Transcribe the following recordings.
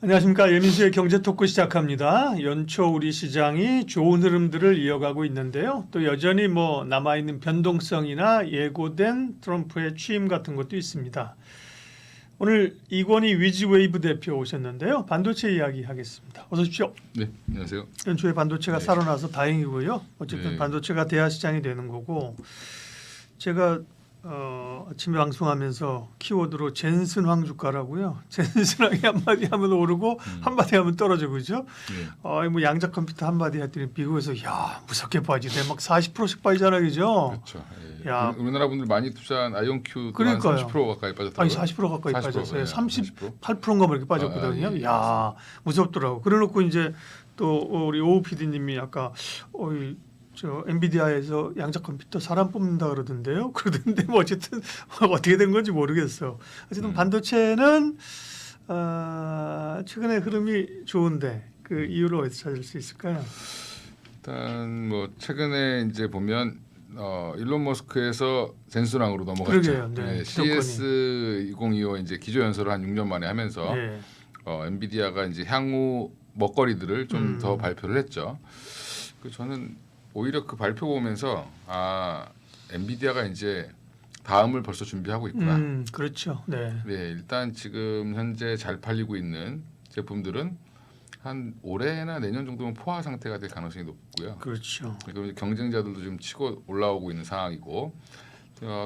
안녕하십니까. 예민수의 경제 토크 시작합니다. 연초 우리 시장이 좋은 흐름들을 이어가고 있는데요. 또 여전히 남아있는 변동성이나 예고된 트럼프의 취임 같은 것도 있습니다. 오늘 이권희 위즈웨이브 대표 오셨는데요. 반도체 이야기 하겠습니다. 어서 오십시오. 네, 안녕하세요. 연초에 반도체가 네. 살아나서 다행이고요. 어쨌든 네. 반도체가 대하 시장이 되는 거고, 제가 아침에 방송하면서 키워드로 젠슨 황주가라고요. 젠슨하게 한마디 하면 오르고 한마디 하면 떨어져, 그죠? 네. 뭐 양자 컴퓨터 한마디 했더니 미국에서 야 무섭게 빠지네. 막 40%씩 빠지잖아, 그죠? 그렇죠. 예. 야. 우리나라 분들 많이 투자한 아이온큐도 한 그러니까요. 30% 가까이 빠졌다고요. 아니 40% 가까이 40%, 빠졌어요. 예, 38%인가 뭐 이렇게 빠졌거든요. 예, 야 무섭더라고. 그래놓고 이제 또 우리 오우 PD님이 아까 저 엔비디아에서 양자 컴퓨터 사람 뽑는다 그러던데요. 그러던데 뭐 어쨌든 어떻게 된 건지 모르겠어. 어쨌든 반도체는 최근에 흐름이 좋은데 그 이유를 어디서 찾을 수 있을까요? 일단 뭐 최근에 이제 보면 일론 머스크에서 젠슨왕으로 넘어갔죠. 그러게요. 네, CS 2025 이제 기조 연설을 한 6년 만에 하면서 네. 엔비디아가 이제 향후 먹거리들을 좀 더 발표를 했죠. 그 저는 오히려 그 발표 보면서 엔비디아가 이제 다음을 벌써 준비하고 있구나. 그렇죠. 네. 네, 일단 지금 현재 잘 팔리고 있는 제품들은 한 올해나 내년 정도면 포화 상태가 될 가능성이 높고요. 그렇죠. 그리고 경쟁자들도 좀 치고 올라오고 있는 상황이고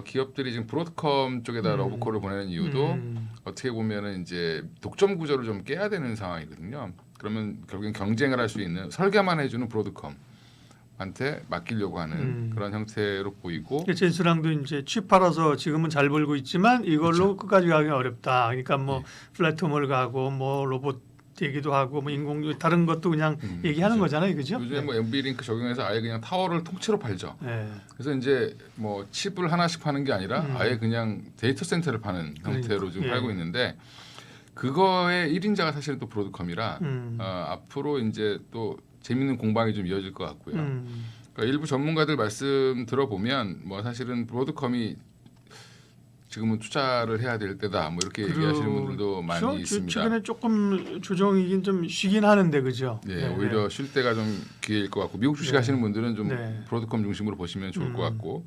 기업들이 지금 브로드컴 쪽에다 러브콜을 보내는 이유도 어떻게 보면은 이제 독점 구조를 좀 깨야 되는 상황이거든요. 그러면 결국엔 경쟁을 할 수 있는 설계만 해주는 브로드컴한테 맡기려고 하는 그런 형태로 보이고. 젠슨랑도 이제 칩 팔아서 지금은 잘 벌고 있지만 이걸로 그렇죠. 끝까지 가기 어렵다. 그러니까 플랫폼을 가고 로봇 얘기도 하고 인공지능 다른 것도 그냥 얘기하는 그렇죠. 거잖아요, 그죠? 요즘에 MB링크 적용해서 아예 그냥 타워를 통째로 팔죠. 네. 그래서 이제 뭐 칩을 하나씩 파는 게 아니라 아예 그냥 데이터 센터를 파는 형태로 지금 팔고 있는데 그거의 1인자가 사실은 또 브로드컴이라 앞으로 이제 또 재밌는 공방이 좀 이어질 것 같고요. 그러니까 일부 전문가들 말씀 들어보면 뭐 사실은 브로드컴이 지금은 투자를 해야 될 때다 뭐 이렇게 얘기하시는 분들도 많이 있습니다. 최근에 조금 조정이긴 좀 쉬긴 하는데 그죠? 네, 오히려 쉴 때가 좀 기회일 것 같고 미국 주식 하시는 분들은 좀 네. 브로드컴 중심으로 보시면 좋을 것 같고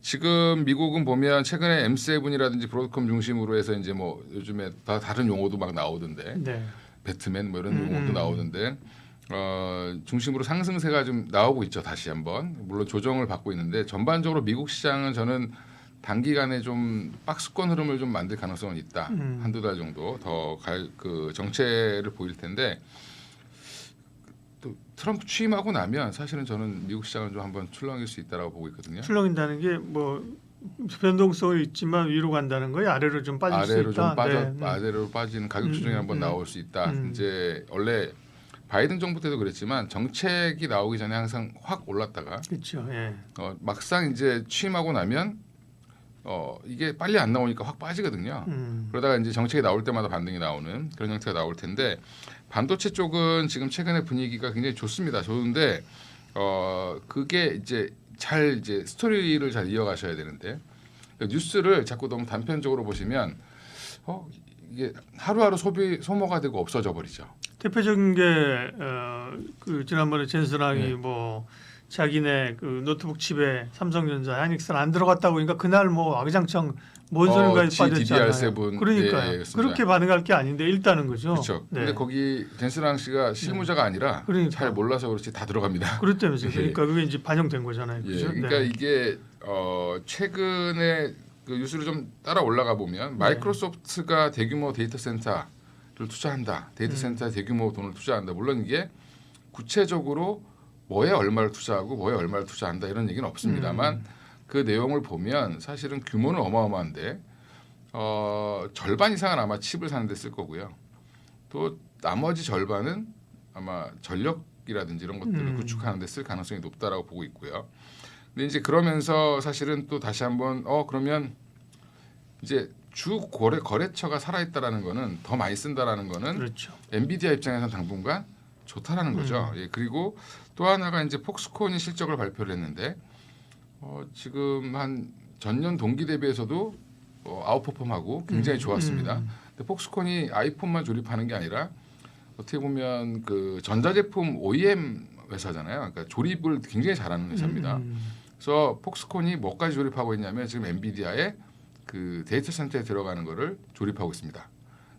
지금 미국은 보면 최근에 M7이라든지 브로드컴 중심으로 해서 이제 뭐 요즘에 다 다른 용어도 막 나오던데 네. 배트맨 뭐 이런 용어도 나오던데 중심으로 상승세가 좀 나오고 있죠. 다시 한번 물론 조정을 받고 있는데 전반적으로 미국 시장은 저는 단기간에 좀 박스권 흐름을 좀 만들 가능성은 있다. 한두 달 정도 더 그 정체를 보일 텐데 또 트럼프 취임하고 나면 사실은 저는 미국 시장은 좀 한번 출렁일 수 있다라고 보고 있거든요. 출렁인다는 게 변동성이 있지만 위로 간다는 거예요. 아래로 좀 빠질 아래로 수 있다. 좀 빠져 아래로 빠지는 가격 조정이 한번 나올 수 있다. 이제 원래 바이든 정부 때도 그랬지만 정책이 나오기 전에 항상 확 올랐다가 그렇죠. 예. 막상 이제 취임하고 나면 이게 빨리 안 나오니까 확 빠지거든요. 그러다가 이제 정책이 나올 때마다 반등이 나오는 그런 형태가 나올 텐데 반도체 쪽은 지금 최근에 분위기가 굉장히 좋습니다. 좋은데 그게 이제 이제 스토리를 잘 이어가셔야 되는데 뉴스를 자꾸 너무 단편적으로 보시면 이게 하루하루 소모가 되고 없어져 버리죠. 대표적인 게 그 지난번에 젠슨랑이 자기네 그 노트북 칩에 삼성전자, 하이닉스는 안 들어갔다고 그러니까 그날 와기장창 뭔 소린가에 빠졌잖아요. DDR7 그러니까요. 그렇게 반응할 게 아닌데 일단은 거죠. 그렇죠. 네. 근데 거기 젠슨랑 씨가 실무자가 아니라 잘 몰라서 그렇지 다 들어갑니다. 그렇다면서요. 그러니까 그게 이제 반영된 거잖아요. 그렇죠? 그러니까 이게 최근에 그 뉴스를 좀 따라 올라가 보면 마이크로소프트가 대규모 데이터 센터를 투자한다. 데이터 센터에 대규모 돈을 투자한다. 물론 이게 구체적으로 뭐에 얼마를 투자하고 뭐에 얼마를 투자한다 이런 얘기는 없습니다만 그 내용을 보면 사실은 규모는 어마어마한데 절반 이상은 아마 칩을 사는 데 쓸 거고요. 또 나머지 절반은 아마 전력이라든지 이런 것들을 구축하는 데 쓸 가능성이 높다라고 보고 있고요. 근데 이제 그러면서 사실은 또 다시 한번 그러면 이제 주 거래처가 살아있다라는 거는 더 많이 쓴다라는 거는 그렇죠. 엔비디아 입장에서는 당분간 좋다라는 거죠. 그리고 또 하나가 이제 폭스콘이 실적을 발표를 했는데 지금 한 전년 동기 대비해서도 아웃퍼폼하고 굉장히 좋았습니다. 근데 폭스콘이 아이폰만 조립하는 게 아니라 어떻게 보면 그 전자제품 OEM 회사잖아요. 그러니까 조립을 굉장히 잘하는 회사입니다. 그래서 폭스콘이 뭐까지 조립하고 있냐면 지금 엔비디아의 그 데이터 센터에 들어가는 거를 조립하고 있습니다.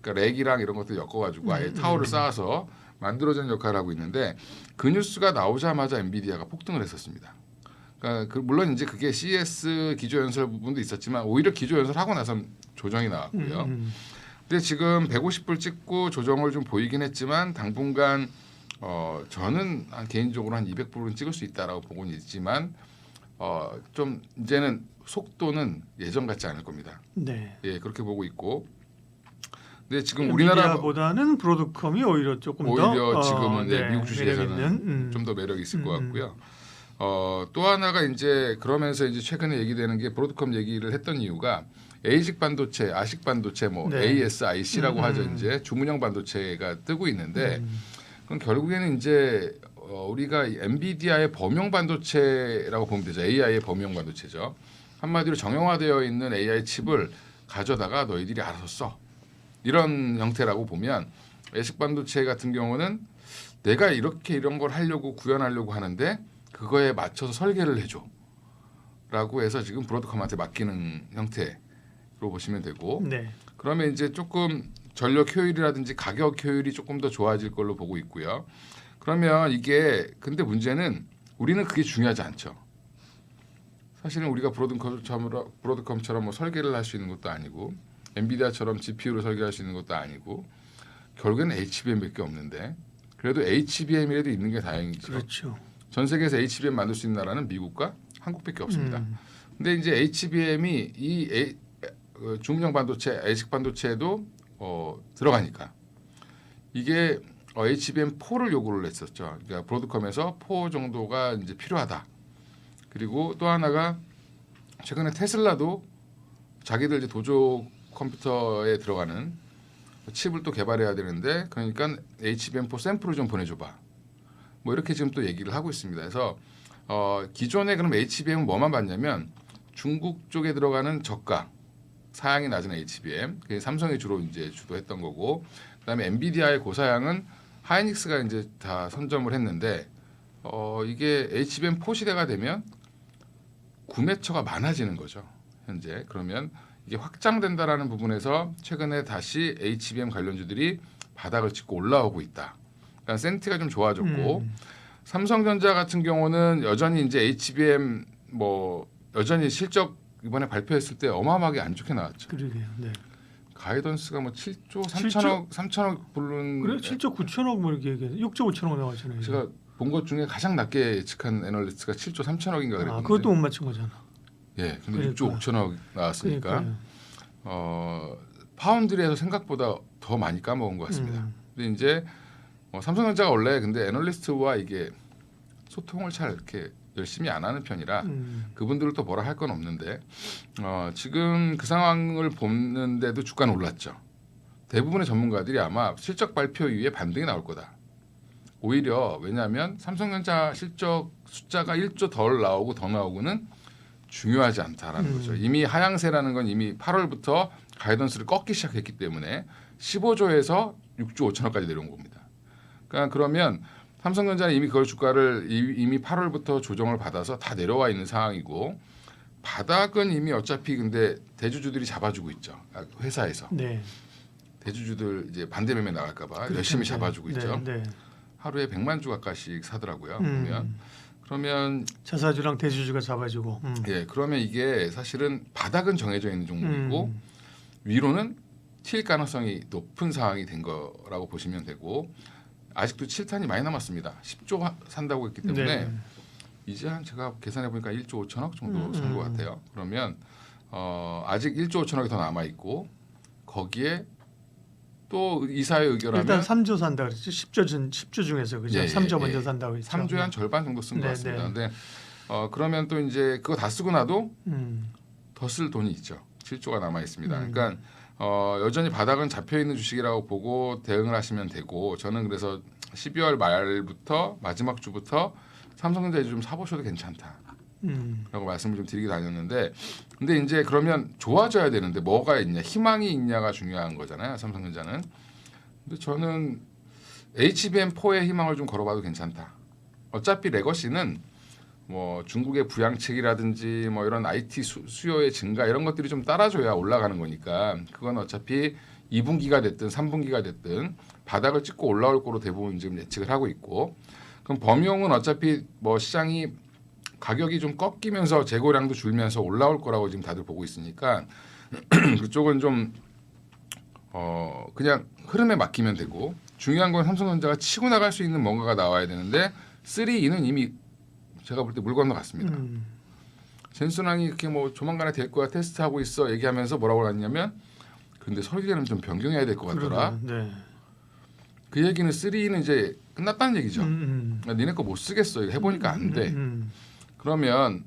그러니까 렉이랑 이런 것들 엮어가지고 아예 타워를 쌓아서 만들어지는 역할을 하고 있는데 그 뉴스가 나오자마자 엔비디아가 폭등을 했었습니다. 그러니까 물론 이제 그게 CES 기조 연설 부분도 있었지만 오히려 기조 연설하고 나서 조정이 나왔고요. 근데 지금 150불 찍고 조정을 좀 보이긴 했지만 당분간 저는 개인적으로 한 200불은 찍을 수 있다라고 보고는 있지만 좀 이제는 속도는 예전 같지 않을 겁니다. 네. 예, 그렇게 보고 있고. 근데 지금 우리나라보다는 보다는 브로드컴이 오히려 조금 더 오히려 지금은 미국 주식에서는 매력 있는, 좀 더 매력이 있을 것 같고요. 또 하나가 이제 그러면서 이제 최근에 얘기되는 게 브로드컴 얘기를 했던 이유가 ASIC 반도체, 아식 반도체 뭐 네. ASIC라고 하죠. 이제 주문형 반도체가 뜨고 있는데 그럼 결국에는 이제 우리가 엔비디아의 범용 반도체라고 보면 되죠. AI의 범용 반도체죠. 한마디로 정형화되어 있는 AI 칩을 가져다가 너희들이 알아서 써. 이런 형태라고 보면 ASIC 반도체 같은 경우는 내가 이렇게 이런 걸 하려고 구현하려고 하는데 그거에 맞춰서 설계를 해줘. 라고 해서 지금 브로드컴한테 맡기는 형태로 보시면 되고 네. 그러면 이제 조금 전력 효율이라든지 가격 효율이 조금 더 좋아질 걸로 보고 있고요. 그러면 이게 근데 문제는 우리는 그게 중요하지 않죠. 사실은 우리가 브로드컴처럼 뭐 설계를 할 수 있는 것도 아니고 엔비디아처럼 GPU로 설계할 수 있는 것도 아니고 결국에는 HBM밖에 없는데 그래도 HBM이라도 있는 게 다행이죠. 그렇죠. 전 세계에서 HBM 만들 수 있는 나라는 미국과 한국밖에 없습니다. 근데 이제 HBM이 이 중형 반도체, ASIC 반도체에도 들어가니까 이게 HBM4를 요구를 했었죠. 그러니까 브로드컴에서 4 정도가 이제 필요하다. 그리고 또 하나가 최근에 테슬라도 자기들 이제 도조 컴퓨터에 들어가는 칩을 또 개발해야 되는데 그러니까 HBM4 샘플을 좀 보내줘봐. 뭐 이렇게 지금 또 얘기를 하고 있습니다. 그래서 기존에 그럼 HBM은 뭐만 봤냐면 중국 쪽에 들어가는 저가 사양이 낮은 HBM, 그게 삼성이 주로 이제 주도했던 거고, 그다음에 엔비디아의 고사양은 하이닉스가 이제 다 선점을 했는데 이게 HBM4 시대가 되면 구매처가 많아지는 거죠. 현재 그러면 이게 확장된다라는 부분에서 최근에 다시 HBM 관련주들이 바닥을 찍고 올라오고 있다. 그러니까 센티가 좀 좋아졌고 삼성전자 같은 경우는 여전히 이제 HBM 뭐 여전히 실적 이번에 발표했을 때 어마어마하게 안 좋게 나왔죠. 그러게요. 네. 가이던스가 뭐 7조 7조? 3천억 불른 그래 7조 9천억 뭐 이렇게 얘기해. 6조 5천억 나왔잖아요. 제가 본 것 중에 가장 낮게 예측한 애널리스트가 7조 3천억인가 그랬는데 그것도 못 맞춘 거잖아. 예, 근데 6조 5천억 나왔으니까 그러니까요. 파운드리에서 생각보다 더 많이 까먹은 것 같습니다. 근데 이제 삼성전자가 원래 근데 애널리스트와 이게 소통을 잘 이렇게 열심히 안 하는 편이라 그분들을 또 뭐라 할 건 없는데 지금 그 상황을 보는데도 주가는 올랐죠. 대부분의 전문가들이 아마 실적 발표 이후에 반등이 나올 거다. 오히려 왜냐하면 삼성전자 실적 숫자가 1조 덜 나오고 더 나오고는 중요하지 않다라는 거죠. 이미 하향세라는 건 이미 8월부터 가이던스를 꺾기 시작했기 때문에 15조에서 6조 5천억까지 내려온 겁니다. 그러니까 그러면 삼성전자는 이미 그걸 주가를 이미 8월부터 조정을 받아서 다 내려와 있는 상황이고 바닥은 이미 어차피 근데 대주주들이 잡아주고 있죠. 회사에서. 네. 대주주들 이제 반대 매매 나갈까봐 그렇죠. 열심히 잡아주고 있죠. 네. 하루에 100만 주 가까이씩 사더라고요. 그러면 자사주랑 대주주가 잡아주고. 예, 그러면 이게 사실은 바닥은 정해져 있는 종목이고 위로는 튈 가능성이 높은 상황이 된 거라고 보시면 되고 아직도 7탄이 많이 남았습니다. 10조 산다고 했기 때문에 네. 이제 한 제가 계산해 보니까 1조 5천억 정도 산 것 같아요. 그러면 아직 1조 5천억이 더 남아 있고 거기에 또 이사회 의결하면 일단 3조 산다 그랬죠. 10조 중에서 그죠? 3조 먼저 산다고 했죠. 3조의 한 절반 정도 쓴 것 네, 같습니다. 네. 근데 그러면 또 이제 그거 다 쓰고 나도 음. 더 쓸 돈이 있죠. 7조가 남아 있습니다. 그러니까 여전히 바닥은 잡혀 있는 주식이라고 보고 대응을 하시면 되고 저는 그래서 12월 말부터 마지막 주부터 삼성전자 좀 사보셔도 괜찮다라고 말씀을 좀 드리게 다녔는데 근데 이제 그러면 좋아져야 되는데 뭐가 있냐 희망이 있냐가 중요한 거잖아요. 삼성전자는. 근데 저는 HBM4의 희망을 좀 걸어봐도 괜찮다. 어차피 레거시는 뭐 중국의 부양책이라든지 뭐 이런 IT 수요의 증가 이런 것들이 좀 따라줘야 올라가는 거니까 그건 어차피 2분기가 됐든 3분기가 됐든 바닥을 찍고 올라올 거로 대부분 지금 예측을 하고 있고 그럼 범용은 어차피 뭐 시장이 가격이 좀 꺾이면서 재고량도 줄면서 올라올 거라고 지금 다들 보고 있으니까 그쪽은 좀 그냥 흐름에 맡기면 되고 중요한 건 삼성전자가 치고 나갈 수 있는 뭔가가 나와야 되는데 3E는 이미 제가 볼 때 물 건너갔습니다. 젠슨왕이 이렇게 뭐 조만간에 될 거야 테스트하고 있어 얘기하면서 뭐라고 했냐면 근데 설계는 좀 변경해야 될 것 같더라. 네. 그 얘기는 3E는 이제 끝났다는 얘기죠. 니네 거 못 쓰겠어. 이거 해보니까 안 돼. 그러면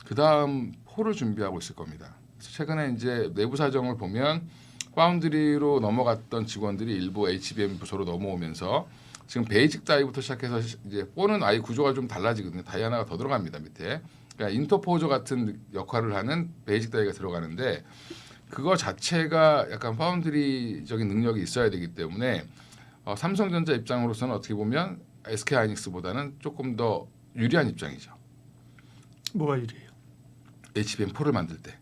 그 다음 4를 준비하고 있을 겁니다. 그래서 최근에 이제 내부 사정을 보면 파운드리로 넘어갔던 직원들이 일부 HBM 부서로 넘어오면서 지금 베이직 다이부터 시작해서 이제 4는 아예 구조가 좀 달라지거든요. 다이 하나가 더 들어갑니다 밑에. 그러니까 인터포저 같은 역할을 하는 베이직 다이가 들어가는데 그거 자체가 약간 파운드리적인 능력이 있어야 되기 때문에 삼성전자 입장으로서는 어떻게 보면 SK 하이닉스보다는 조금 더 유리한 입장이죠. 뭐가 유리해요? HBM4를 만들 때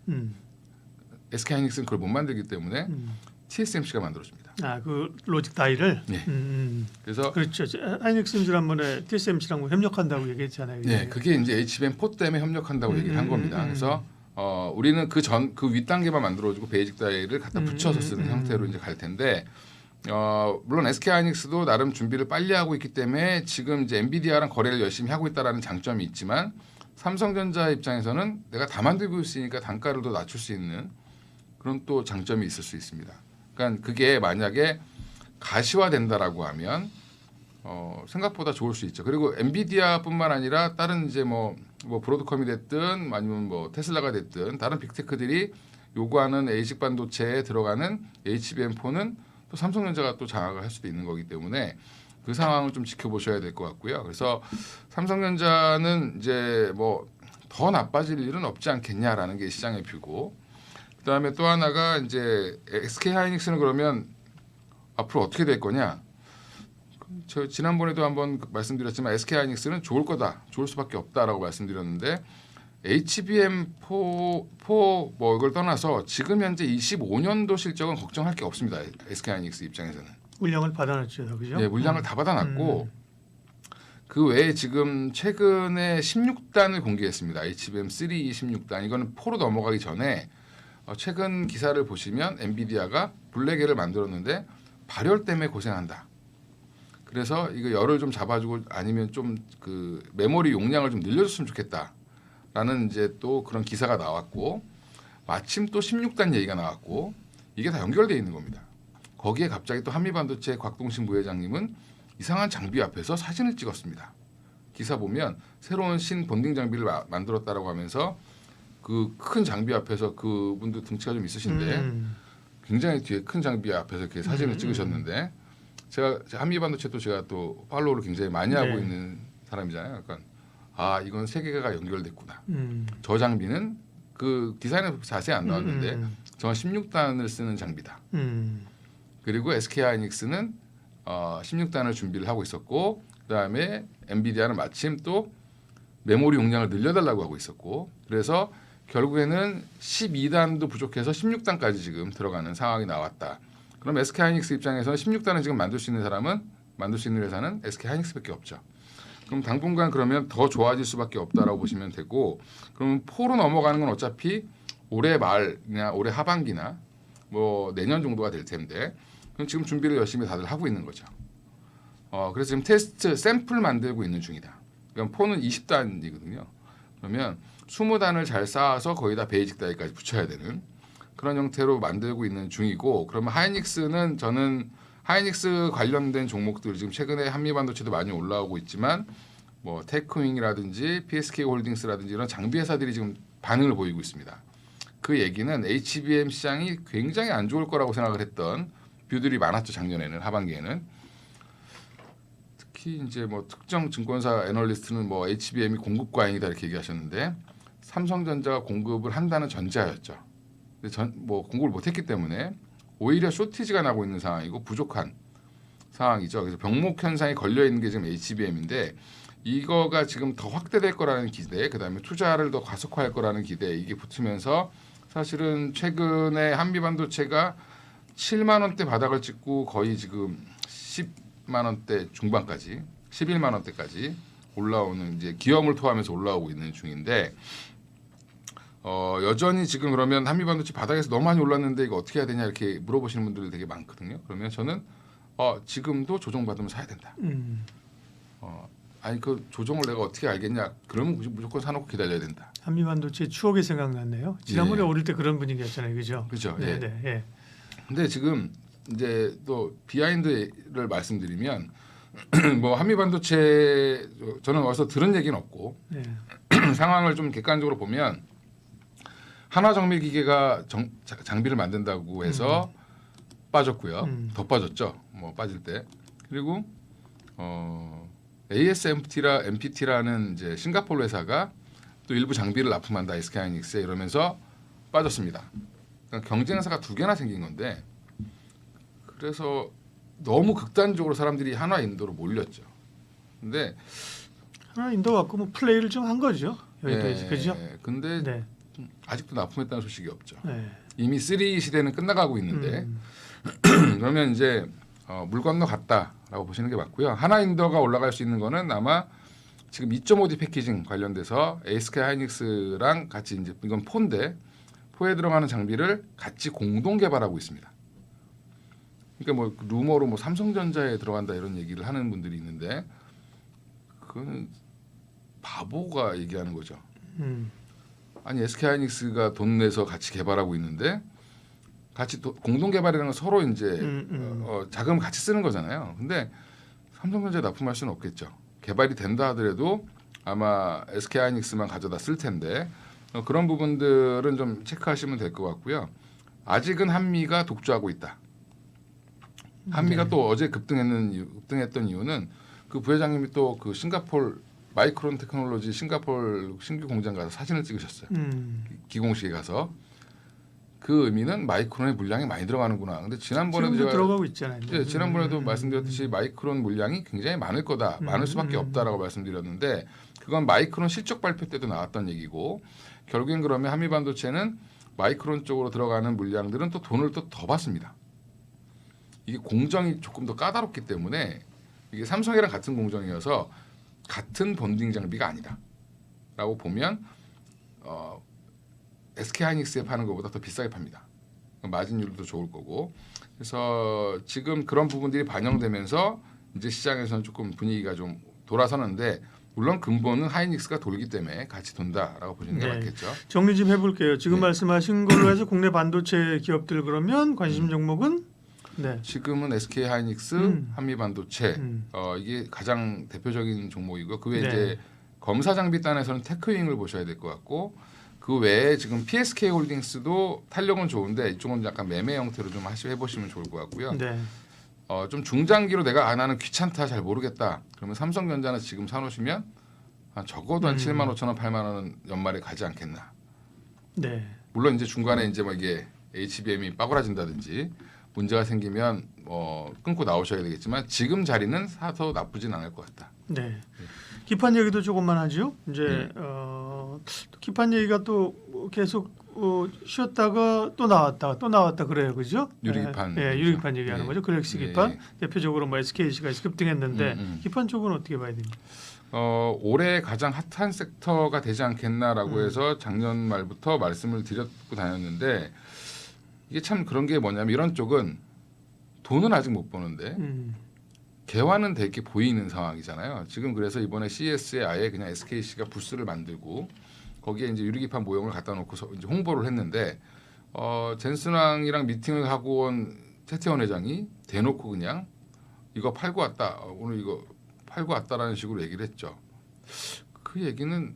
SK 하이닉스는 그걸 못 만들기 때문에 TSMC가 만들어줍니다. 그 로직 다이를. 네. 그래서 그렇죠. 하이닉스는 지난번에 TSMC랑 협력한다고 얘기했잖아요. 네, 그게 이제 HBM4 때문에 협력한다고 얘기를 한 겁니다. 그래서 우리는 그 윗단계만 만들어주고 베이직 다이를 갖다 붙여서 쓰는 형태로 이제 갈 텐데 물론 SK 하이닉스도 나름 준비를 빨리 하고 있기 때문에 지금 이제 엔비디아랑 거래를 열심히 하고 있다라는 장점이 있지만 삼성전자 입장에서는 내가 다 만들고 있으니까 단가를 더 낮출 수 있는 그런 또 장점이 있을 수 있습니다. 그러니까 그게 만약에 가시화된다라고 하면 생각보다 좋을 수 있죠. 그리고 엔비디아뿐만 아니라 다른 이제 뭐 브로드컴이 됐든 아니면 뭐 테슬라가 됐든 다른 빅테크들이 요구하는 ASIC 반도체에 들어가는 HBM4는 또 삼성전자가 또 장악을 할 수도 있는 거기 때문에 그 상황을 좀 지켜보셔야 될 것 같고요. 그래서 삼성전자는 이제 뭐 더 나빠질 일은 없지 않겠냐라는 게 시장의 뷰고 그다음에 또 하나가 이제 SK 하이닉스는 그러면 앞으로 어떻게 될 거냐? 저 지난번에도 한번 말씀드렸지만 SK 하이닉스는 좋을 거다, 좋을 수밖에 없다라고 말씀드렸는데 HBM4 뭐 이걸 떠나서 지금 현재 25년도 실적은 걱정할 게 없습니다. SK 하이닉스 입장에서는 물량을 받아놨죠, 그죠? 네, 물량을 다 받아놨고 그 외에 지금 최근에 16단을 공개했습니다. HBM3 16단 이거는 4로 넘어가기 전에 최근 기사를 보시면 엔비디아가 블랙에를 만들었는데 발열 때문에 고생한다. 그래서 이거 열을 좀 잡아주고 아니면 좀 그 메모리 용량을 좀 늘려줬으면 좋겠다라는 이제 또 그런 기사가 나왔고 마침 또 16단 얘기가 나왔고 이게 다 연결되어 있는 겁니다. 거기에 갑자기 또 한미반도체 곽동신 부회장님은 이상한 장비 앞에서 사진을 찍었습니다. 기사 보면 새로운 신본딩 장비를 만들었다라고 하면서 그 큰 장비 앞에서 그분도 등치가 좀 있으신데 굉장히 뒤에 큰 장비 앞에서 이렇게 사진을 찍으셨는데 제가 한미반도체도 제가 또 팔로우를 굉장히 많이 하고 있는 사람이잖아요. 약간 이건 세계가 연결됐구나. 저 장비는 그 디자인은 자세히 안 나왔는데 정말 16단을 쓰는 장비다. 그리고 SK 하이닉스는 16단을 준비를 하고 있었고 그다음에 엔비디아는 마침 또 메모리 용량을 늘려달라고 하고 있었고 그래서 결국에는 12단도 부족해서 16단까지 지금 들어가는 상황이 나왔다. 그럼 SK 하이닉스 입장에서는 16단을 지금 만들 수 있는 회사는 SK 하이닉스밖에 없죠. 그럼 당분간 그러면 더 좋아질 수밖에 없다라고 보시면 되고 그럼 4로 넘어가는 건 어차피 올해 말이나 올해 하반기나 뭐 내년 정도가 될 텐데 그럼 지금 준비를 열심히 다들 하고 있는 거죠. 그래서 지금 테스트 샘플 만들고 있는 중이다. 그럼 4는 20단이거든요. 그러면 20단을 잘 쌓아서 거의 다 베이직 다이까지 붙여야 되는 그런 형태로 만들고 있는 중이고 그러면 하이닉스는 저는 하이닉스 관련된 종목들 지금 최근에 한미반도체도 많이 올라오고 있지만 뭐 테크윙이라든지 PSK 홀딩스라든지 이런 장비 회사들이 지금 반응을 보이고 있습니다. 그 얘기는 HBM 시장이 굉장히 안 좋을 거라고 생각을 했던 뷰들이 많았죠. 작년에는 하반기에는 특히 이제 뭐 특정 증권사 애널리스트는 뭐 HBM이 공급 과잉이다 이렇게 얘기하셨는데 삼성전자가 공급을 한다는 전제하였죠. 근데 뭐 공급을 못했기 때문에 오히려 쇼티지가 나고 있는 상황이고 부족한 상황이죠. 그래서 병목 현상이 걸려 있는 게 지금 HBM인데 이거가 지금 더 확대될 거라는 기대, 그다음에 투자를 더 가속화할 거라는 기대 이게 붙으면서 사실은 최근에 한미 반도체가 7만 원대 바닥을 찍고 거의 지금 10만 원대 중반까지 11만 원대까지 올라오는 이제 기염을 토하면서 올라오고 있는 중인데 여전히 지금 그러면 한미 반도체 바닥에서 너무 많이 올랐는데 이거 어떻게 해야 되냐 이렇게 물어보시는 분들이 되게 많거든요. 그러면 저는 지금도 조정받으면 사야 된다. 아니 그 조정을 내가 어떻게 알겠냐? 그러면 무조건 사놓고 기다려야 된다. 한미 반도체 추억이 생각났네요. 지난번에 예. 오를 때 그런 분위기였잖아요, 그죠? 그죠? 네, 예. 네, 예. 근데 지금 이제 또 비하인드를 말씀드리면 뭐 한미 반도체 저는 어디서 들은 얘기는 없고 네. 상황을 좀 객관적으로 보면 한화 정밀 기계가 장비를 만든다고 해서 빠졌고요. 더 빠졌죠. 뭐 빠질 때. 그리고 ASMPT라는 이제 싱가포르 회사가 또 일부 장비를 납품한다 SK하이닉스에 이러면서 빠졌습니다. 그러니까 경쟁사가 두 개나 생긴 건데 그래서 너무 극단적으로 사람들이 한화 인도로 몰렸죠. 근데 하나 인도 갖고 뭐 플레이를 좀 한 거죠. 여기까지, 그죠? 근데 네. 아직도 납품했다는 소식이 없죠. 네. 이미 3 시대는 끝나가고 있는데 음. 그러면 이제 물 건너 갔다라고 보시는 게 맞고요. 하나인더가 올라갈 수 있는 거는 아마 지금 2.5D 패키징 관련돼서 SK 하이닉스랑 같이 이제 이건 포인데 포에 들어가는 장비를 같이 공동 개발하고 있습니다. 그러니까 뭐 루머로 뭐 삼성전자에 들어간다 이런 얘기를 하는 분들이 있는데 그건 바보가 얘기하는 거죠. 아니 SK 하이닉스가 돈 내서 같이 개발하고 있는데 같이 공동 개발이라는 건 서로 이제 자금 같이 쓰는 거잖아요. 근데 삼성전자에 납품할 수는 없겠죠. 개발이 된다 하더라도 아마 SK 하이닉스만 가져다 쓸 텐데 그런 부분들은 좀 체크하시면 될 것 같고요. 아직은 한미가 독주하고 있다. 한미가 또 어제 급등했던 이유는 그 부회장님이 또 그 싱가폴 마이크론 테크놀로지 싱가폴 신규 공장 가서 사진을 찍으셨어요. 기공식에 가서. 그 의미는 마이크론의 물량이 많이 들어가는구나. 근데 지난번에도 지금도 제가 들어가고 있잖아요. 예, 지난번에도 말씀드렸듯이 마이크론 물량이 굉장히 많을 거다. 많을 수밖에 없다라고 말씀드렸는데 그건 마이크론 실적 발표 때도 나왔던 얘기고 결국엔 그러면 한미 반도체는 마이크론 쪽으로 들어가는 물량들은 또 돈을 또 더 받습니다. 이게 공정이 조금 더 까다롭기 때문에 이게 삼성이랑 같은 공정이어서 같은 본딩 장비가 아니다라고 보면 SK 하이닉스에 파는 것보다 더 비싸게 팝니다. 마진율도 좋을 거고. 그래서 지금 그런 부분들이 반영되면서 이제 시장에서는 조금 분위기가 좀 돌아서는데 물론 근본은 하이닉스가 돌기 때문에 같이 돈다라고 보시는 게 네. 맞겠죠. 정리 좀 해볼게요. 지금 네. 말씀하신 걸로 해서 국내 반도체 기업들 그러면 관심 종목은 네. 지금은 SK 하이닉스, 한미 반도체 음. 이게 가장 대표적인 종목이고 그 외에 네. 이제 검사 장비단에서는 테크윙을 보셔야 될 것 같고 그 외에 지금 PSK 홀딩스도 탄력은 좋은데 이쪽은 약간 매매 형태로 좀 해보시면 좋을 것 같고요. 네. 좀 중장기로 내가 나는 귀찮다 잘 모르겠다. 그러면 삼성전자는 지금 사놓으시면 적어도 한 7만 5천 원, 8만 원은 연말에 가지 않겠나. 네. 물론 이제 중간에 이제 뭐 이게 HBM이 빠그라진다든지 문제가 생기면 끊고 나오셔야 되겠지만 지금 자리는 사도 나쁘진 않을 것 같다. 네. 기판 얘기도 조금만 하죠. 이제 기판 얘기가 또 계속 쉬었다가 또 나왔다 그래요, 그죠? 유리기판. 예, 유리기판 얘기하는 네. 거죠. 글렉시 네. 기판 대표적으로 뭐 SKC가 급등했는데 음. 기판 쪽은 어떻게 봐야 됩니까? 올해 가장 핫한 섹터가 되지 않겠나라고 해서 작년 말부터 말씀을 드렸고 다녔는데 이게 참 그런 게 뭐냐면 이런 쪽은 돈은 아직 못 버는데 개화는 되게 보이는 상황이잖아요. 지금 그래서 이번에 CES에 아예 그냥 SKC가 부스를 만들고 거기에 이제 유리기판 모형을 갖다 놓고서 이제 홍보를 했는데 젠슨왕이랑 미팅을 하고 온 최태원 회장이 대놓고 그냥 이거 팔고 왔다. 오늘 이거 팔고 왔다라는 식으로 얘기를 했죠. 그 얘기는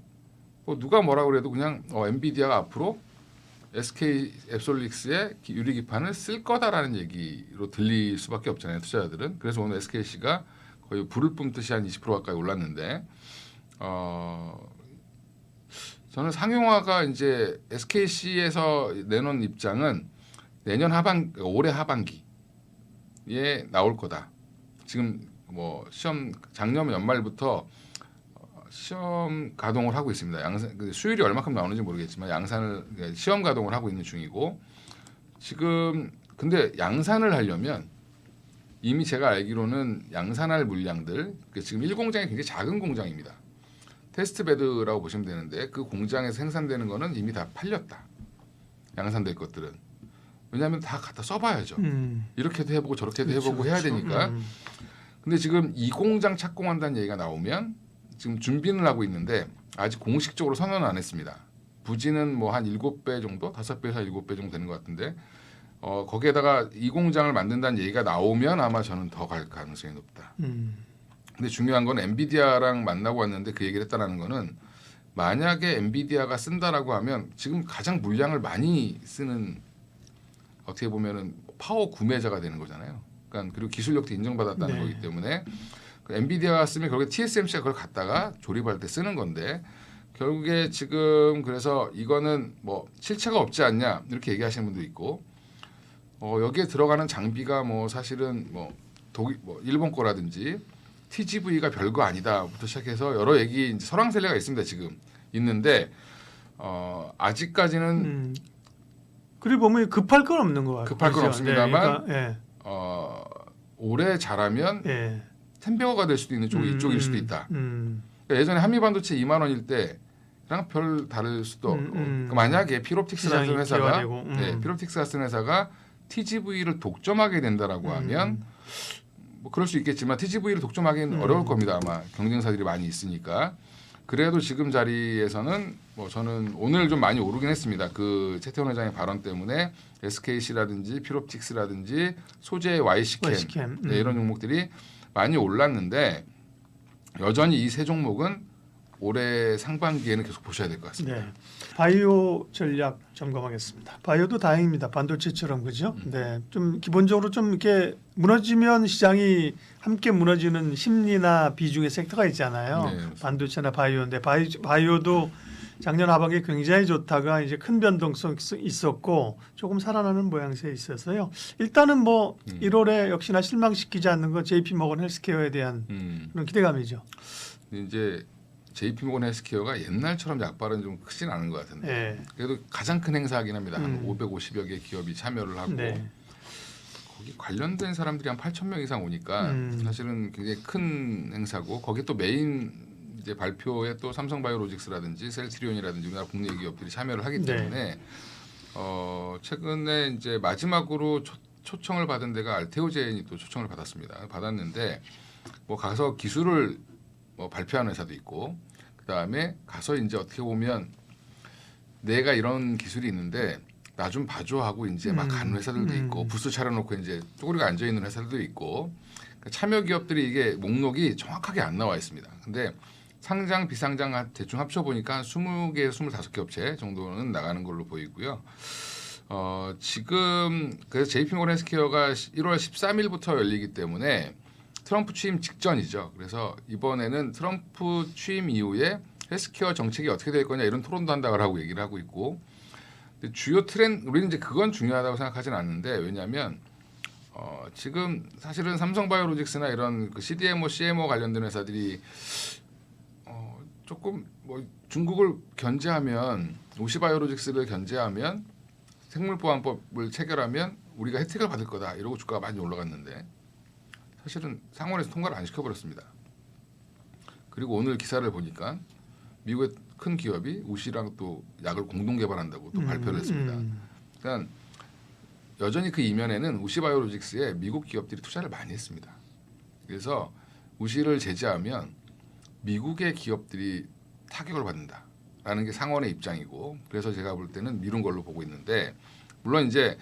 뭐 누가 뭐라 그래도 그냥 엔비디아가 앞으로 SK 앱솔릭스의 유리기판을 쓸 거다라는 얘기로 들릴 수밖에 없잖아요. 투자자들은. 그래서 오늘 SKC가 거의 불을 뿜듯이 한 20% 가까이 올랐는데 저는 상용화가 이제 SKC에서 내놓은 입장은 내년 올해 하반기에 나올 거다. 지금 뭐 시험 작년 연말부터 시험 가동을 하고 있습니다. 양산 수율이 얼마큼 나오는지 모르겠지만 양산을 시험 가동을 하고 있는 중이고 지금 근데 양산을 하려면 이미 제가 알기로는 양산할 물량들 지금 1공장이 굉장히 작은 공장입니다. 테스트베드라고 보시면 되는데 그 공장에서 생산되는 거는 이미 다 팔렸다. 양산될 것들은. 왜냐하면 다 갖다 써봐야죠. 이렇게도 해보고 저렇게도 그렇죠, 해보고 해야 그렇죠. 되니까. 근데 지금 이 공장 착공한다는 얘기가 나오면 지금 준비는 하고 있는데 아직 공식적으로 선언은 안 했습니다. 부지는 뭐 한 7배 정도, 5배에서 7배 정도 되는 것 같은데 거기에다가 이 공장을 만든다는 얘기가 나오면 아마 저는 더 갈 가능성이 높다. 근데 중요한 건 엔비디아랑 만나고 왔는데 그 얘기를 했다라는 거는 만약에 엔비디아가 쓴다라고 하면 지금 가장 물량을 많이 쓰는 어떻게 보면은 파워 구매자가 되는 거잖아요. 그러니까 그리고 기술력도 인정받았다는 네. 거기 때문에 그 엔비디아가 쓰면 결국에 TSMC가 그걸 갖다가 조립할 때 쓰는 건데 결국에 지금 그래서 이거는 뭐 실체가 없지 않냐 이렇게 얘기하시는 분도 있고 여기에 들어가는 장비가 뭐 사실은 뭐 독일 뭐 일본 거라든지 TGV가 별거 아니다부터 시작해서 여러 얘기 이제 설왕설래가 있습니다. 지금 있는데 아직까지는 그리고 보면 급할 건 없는 것 같아요. 급할 건 그죠? 없습니다만 네, 오래 자라면 그러니까, 예. 템베어가 될 수도 있는 쪽이 이쪽일 수도 있다. 그러니까 예전에 한미반도체 2만 원일 때랑 별 다를 수도 그러니까 만약에 피롭틱스 같은 시장이 회사가 기화되고, 네, 피롭틱스 같은 회사가 TGV를 독점하게 된다라고 하면 뭐 그럴 수 있겠지만 TGV를 독점하기는 어려울 겁니다. 아마 경쟁사들이 많이 있으니까. 그래도 지금 자리에서는 뭐 저는 오늘 좀 많이 오르긴 했습니다. 그 최태원 회장의 발언 때문에 SKC라든지 피롭틱스라든지 소재 Y시캠 네, 이런 종목들이 많이 올랐는데 여전히 이 세 종목은 올해 상반기에는 계속 보셔야 될 것 같습니다. 네. 바이오 전략 점검하겠습니다. 바이오도 다행입니다. 반도체처럼 그죠? 네. 좀 기본적으로 좀 이렇게 무너지면 시장이 함께 무너지는 심리나 비중의 섹터가 있잖아요. 네. 반도체나 바이오인데 바이오도 작년 하반기에 굉장히 좋다가 이제 큰 변동성 있었고 조금 살아나는 모양새에 있어서요. 일단은 뭐 1월에 역시나 실망시키지 않는 건 JP 모건 헬스케어에 대한 그런 기대감이죠. 이제 JP모건 헬스케어가 옛날처럼 약발은 좀 크진 않은 것 같은데 네. 그래도 가장 큰 행사이긴 합니다. 한 550여 개 기업이 참여를 하고 네. 거기 관련된 사람들이 한 8,000명 이상 오니까 사실은 굉장히 큰 행사고 거기 또 메인 이제 발표에 또 삼성바이오로직스라든지 셀트리온이라든지 우리나라 국내 기업들이 참여를 하기 때문에 최근에 이제 마지막으로 초청을 받은 데가 알테오젠이 또 초청을 받았습니다. 받았는데 뭐 가서 기술을 뭐 발표하는 회사도 있고 그다음에 가서 이제 어떻게 보면 내가 이런 기술이 있는데 나 좀 봐줘 하고 이제 막 가는 회사들도 있고 부스 차려놓고 이제 쪼그리고 앉아 있는 회사들도 있고 그러니까 참여 기업들이 이게 목록이 정확하게 안 나와 있습니다. 근데 상장 비상장 대충 합쳐 보니까 한 20개에서 25개 업체 정도는 나가는 걸로 보이고요. 지금 그래서 JP모건 헬스케어가 1월 13일부터 열리기 때문에 트럼프 취임 직전이죠. 그래서 이번에는 트럼프 취임 이후에 헬스케어 정책이 어떻게 될 거냐 이런 토론도 한다고 하고 얘기를 하고 있고 근데 주요 트렌드 우리는 이제 그건 중요하다고 생각하지는 않는데 왜냐하면 지금 사실은 삼성바이오로직스나 이런 그 CDMO, CMO 관련된 회사들이 조금 뭐 중국을 견제하면 오시바이오로직스를 견제하면 생물보안법을 체결하면 우리가 혜택을 받을 거다 이러고 주가가 많이 올라갔는데 사실은 상원에서 통과를 안 시켜버렸습니다. 그리고 오늘 기사를 보니까 미국의 큰 기업이 우시랑 또 약을 공동 개발한다고 또 발표를 했습니다. 그러니까 여전히 그 이면에는 우시바이오로직스에 미국 기업들이 투자를 많이 했습니다. 그래서 우시를 제재하면 미국의 기업들이 타격을 받는다라는 게 상원의 입장이고 그래서 제가 볼 때는 미룬 걸로 보고 있는데 물론 이제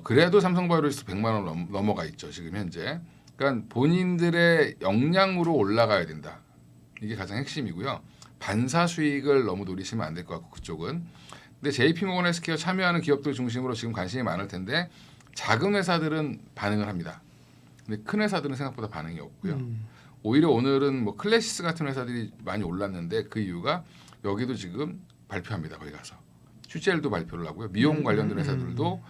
그래도 삼성바이오로직스 100만 원 넘어가 있죠. 지금 현재. 그러니까 본인들의 역량으로 올라가야 된다. 이게 가장 핵심이고요. 반사 수익을 너무 노리시면 안 될 것 같고 그쪽은. 근데 JP모건 헬스케어 참여하는 기업들 중심으로 지금 관심이 많을 텐데 작은 회사들은 반응을 합니다. 근데 큰 회사들은 생각보다 반응이 없고요. 오히려 오늘은 뭐 클래시스 같은 회사들이 많이 올랐는데 그 이유가 여기도 지금 발표합니다. 거기 가서. 휴젤도 발표를 하고요. 미용 관련된 회사들도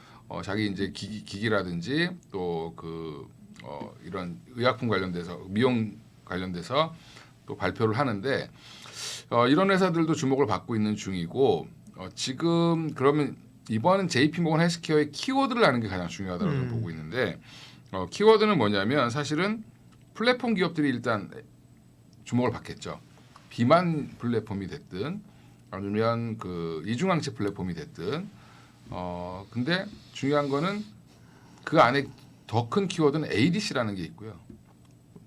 자기 이제 기기라든지 또 그 이런 의약품 관련돼서 미용 관련돼서 또 발표를 하는데 이런 회사들도 주목을 받고 있는 중이고 지금 그러면 이번은 JP모건 헬스케어의 키워드를 아는 게 가장 중요하다고 저는 보고 있는데 키워드는 뭐냐면 사실은 플랫폼 기업들이 일단 주목을 받겠죠. 비만 플랫폼이 됐든 아니면 그 이중항체 플랫폼이 됐든 근데 중요한 거는 그 안에 더 큰 키워드는 ADC라는 게 있고요.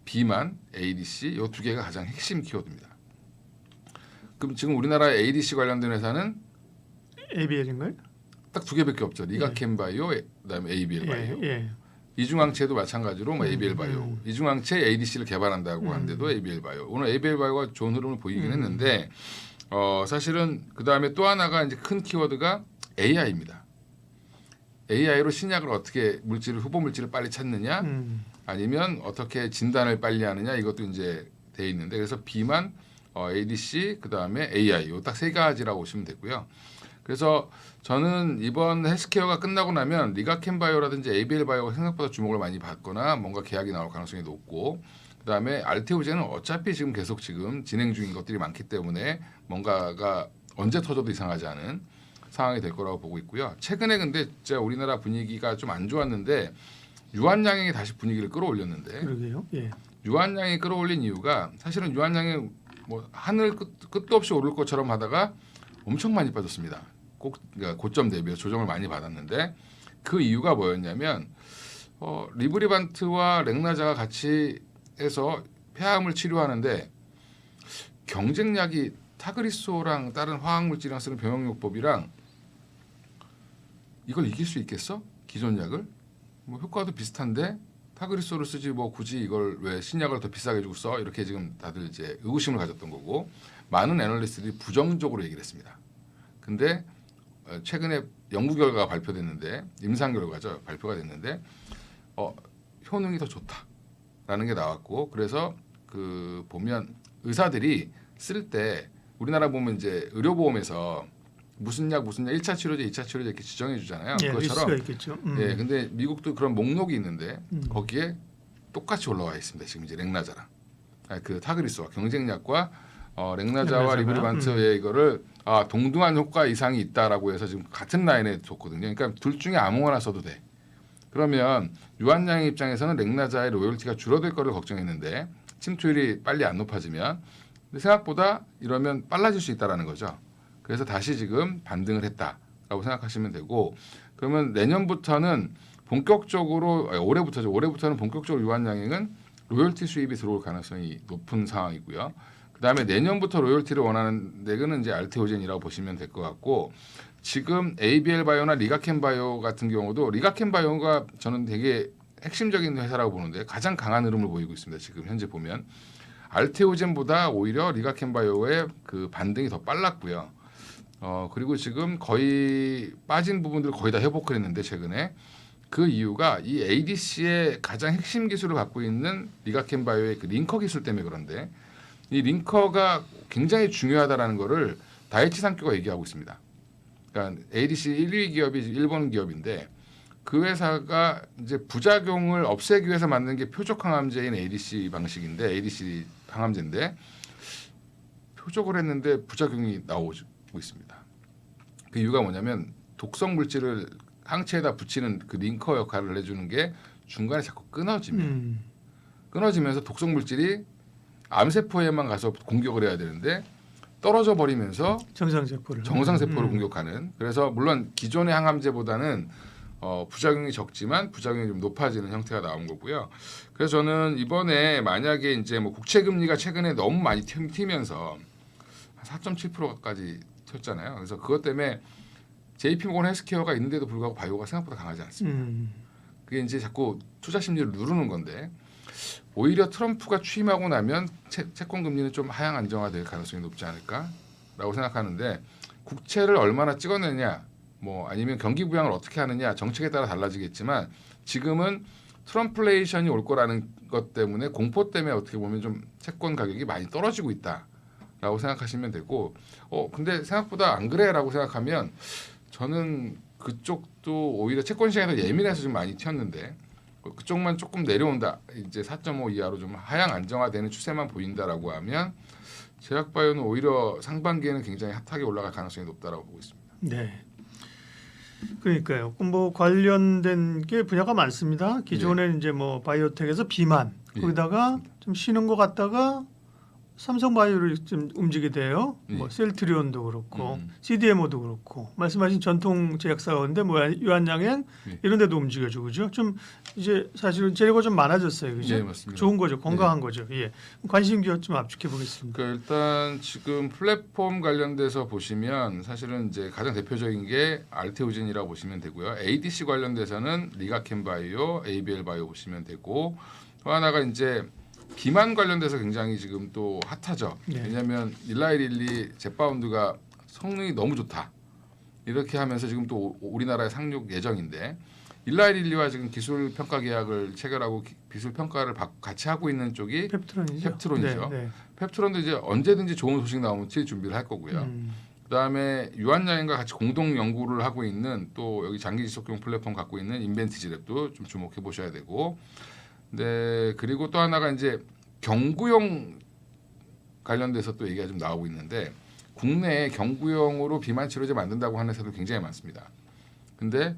비만, ADC 이 두 개가 가장 핵심 키워드입니다. 그럼 지금 우리나라 ADC 관련된 회사는 ABL인가요? 딱 두 개밖에 없죠. 리가켄바이오, 그다음에 ABL 바이오. 예. 이중항체도 마찬가지로 뭐 ABL 바이오. 이중항체 ADC를 개발한다고 하는데도 ABL 바이오. 오늘 ABL 바이오가 좋은 흐름을 보이긴 했는데 사실은 그 다음에 또 하나가 이제 큰 키워드가 AI입니다. AI로 신약을 어떻게 후보 물질을 빨리 찾느냐, 아니면 어떻게 진단을 빨리 하느냐 이것도 이제 돼 있는데 그래서 비만, ADC 그 다음에 AI 요 딱 세 가지라고 보시면 되고요. 그래서 저는 이번 헬스케어가 끝나고 나면 리가켄바이오라든지 ABL 바이오가 생각보다 주목을 많이 받거나 뭔가 계약이 나올 가능성이 높고 그다음에 알테오젠은 어차피 지금 계속 지금 진행 중인 것들이 많기 때문에 뭔가가 언제 터져도 이상하지 않은 상황이 될 거라고 보고 있고요. 최근에 근데 진짜 우리나라 분위기가 좀 안 좋았는데 유한양행이 다시 분위기를 끌어올렸는데 그러게요. 예. 유한양이 끌어올린 이유가 사실은 유한양이 뭐 하늘 끝도 없이 오를 것처럼 하다가 엄청 많이 빠졌습니다. 그러니까 고점 대비해서 조정을 많이 받았는데 그 이유가 뭐였냐면 리브리반트와 렉나자가 같이 해서 폐암을 치료하는데 경쟁약이 타그리소랑 다른 화학물질이랑 쓰는 병용요법이랑 이걸 이길 수 있겠어? 기존 약을? 뭐 효과도 비슷한데 타그리소를 쓰지 뭐 굳이 이걸 왜 신약을 더 비싸게 주고 써? 이렇게 지금 다들 이제 의구심을 가졌던 거고 많은 애널리스트들이 부정적으로 얘기를 했습니다. 근데 최근에 연구 결과가 발표됐는데 임상 결과죠. 발표가 됐는데 효능이 더 좋다라는 게 나왔고 그래서 그 보면 의사들이 쓸 때 우리나라 보면 이제 의료보험에서 무슨 약 1차 치료제, 2차 치료제 이렇게 지정해 주잖아요. 예, 그것처럼 리스트가 있겠죠. 예, 근데 미국도 그런 목록이 있는데 거기에 똑같이 올라와 있습니다. 지금 이제 렉나자랑 그 타그리스와 경쟁약과 렉나자와 리브리반트의 이거를 동등한 효과 이상이 있다라고 해서 지금 같은 라인에 줬거든요. 그러니까 둘 중에 아무거나 써도 돼. 그러면 유한양의 입장에서는 렉나자의 로열티가 줄어들 거를 걱정했는데 침투율이 빨리 안 높아지면 근데 생각보다 이러면 빨라질 수 있다라는 거죠. 그래서 다시 지금 반등을 했다라고 생각하시면 되고 그러면 내년부터는 본격적으로 올해부터죠. 올해부터는 본격적으로 유한양행은 로열티 수입이 들어올 가능성이 높은 상황이고요. 그다음에 내년부터 로열티를 원하는 데는 이제 알테오젠이라고 보시면 될 것 같고 지금 ABL 바이오나 리가켄 바이오 같은 경우도 리가켄 바이오가 저는 되게 핵심적인 회사라고 보는데 가장 강한 흐름을 보이고 있습니다. 지금 현재 보면 알테오젠보다 오히려 리가켄 바이오의 그 반등이 더 빨랐고요. 그리고 지금 거의 빠진 부분들을 거의 다 회복을 했는데 최근에 그 이유가 이 ADC의 가장 핵심 기술을 갖고 있는 리가켄 바이오의 그 링커 기술 때문에 그런데 이 링커가 굉장히 중요하다라는 거를 다이치 산교가 얘기하고 있습니다. 그러니까 ADC 1위 기업이 일본 기업인데 그 회사가 이제 부작용을 없애기 위해서 만든 게 표적 항암제인 ADC 방식인데 ADC 항암제인데 표적을 했는데 부작용이 나오고 있습니다. 그 이유가 뭐냐면 독성 물질을 항체에다 붙이는 그 링커 역할을 해주는 게 중간에 자꾸 끊어지면서 독성 물질이 암세포에만 가서 공격을 해야 되는데 떨어져 버리면서 정상세포를 공격하는 그래서 물론 기존의 항암제보다는 부작용이 적지만 부작용이 좀 높아지는 형태가 나온 거고요. 그래서 저는 이번에 만약에 이제 뭐 국채 금리가 최근에 너무 많이 튀면서 4.7%까지 튀었잖아요. 그래서 그것 때문에 JP모건 헬스케어가 있는데도 불구하고 바이오가 생각보다 강하지 않습니다. 그게 이제 자꾸 투자 심리를 누르는 건데 오히려 트럼프가 취임하고 나면 채권 금리는 좀 하향 안정화될 가능성이 높지 않을까라고 생각하는데 국채를 얼마나 찍어내냐 뭐 아니면 경기 부양을 어떻게 하느냐 정책에 따라 달라지겠지만 지금은 트럼플레이션이 올 거라는 것 때문에 공포 때문에 어떻게 보면 좀 채권 가격이 많이 떨어지고 있다라고 생각하시면 되고 근데 생각보다 안 그래라고 생각하면 저는 그쪽도 오히려 채권 시장에서 예민해서 좀 많이 튀었는데 그쪽만 조금 내려온다. 이제 4.5 이하로 좀 하향 안정화되는 추세만 보인다라고 하면 제약바이오는 오히려 상반기에는 굉장히 핫하게 올라갈 가능성이 높다라고 보고 있습니다. 네. 그러니까요. 뭐 관련된 게 분야가 많습니다. 기존에는 이제 뭐 바이오텍에서 비만 예. 거기다가 좀 쉬는 것 같다가 삼성바이오를 좀 움직이게 돼요. 예. 뭐 셀트리온도 그렇고 음. CDMO도 그렇고 말씀하신 전통 제약사 가운데 뭐 유한양행 예. 이런 데도 움직여주고 그죠. 좀 이제 사실은 재료가 좀 많아졌어요. 그죠. 네, 맞습니다. 좋은 거죠. 건강한 거죠. 예. 관심 기업 좀 압축해 보겠습니다. 그러니까 일단 지금 플랫폼 관련돼서 보시면 사실은 이제 가장 대표적인 게 알테오젠이라고 보시면 되고요. ADC 관련돼서는 리가켄바이오, ABL바이오 보시면 되고 또 하나가 이제 비만 관련돼서 굉장히 지금 또 핫하죠. 네. 왜냐하면 일라이릴리 젯바운드가 성능이 너무 좋다. 이렇게 하면서 지금 또 우리나라에 상륙 예정인데 일라이릴리와 지금 기술 평가 계약을 체결하고 기술 평가를 같이 하고 있는 쪽이 펩트론이죠. 펩트론이죠. 네, 네. 펩트론도 이제 언제든지 좋은 소식 나오면 칠 준비를 할 거고요. 그다음에 유한양행과 같이 공동 연구를 하고 있는 또 여기 장기 지속용 플랫폼 갖고 있는 인벤티지랩도 좀 주목해 보셔야 되고, 네 그리고 또 하나가 이제 경구용 관련돼서 또 얘기가 좀 나오고 있는데 국내에 경구용으로 비만 치료제 만든다고 하는 회사도 굉장히 많습니다. 근데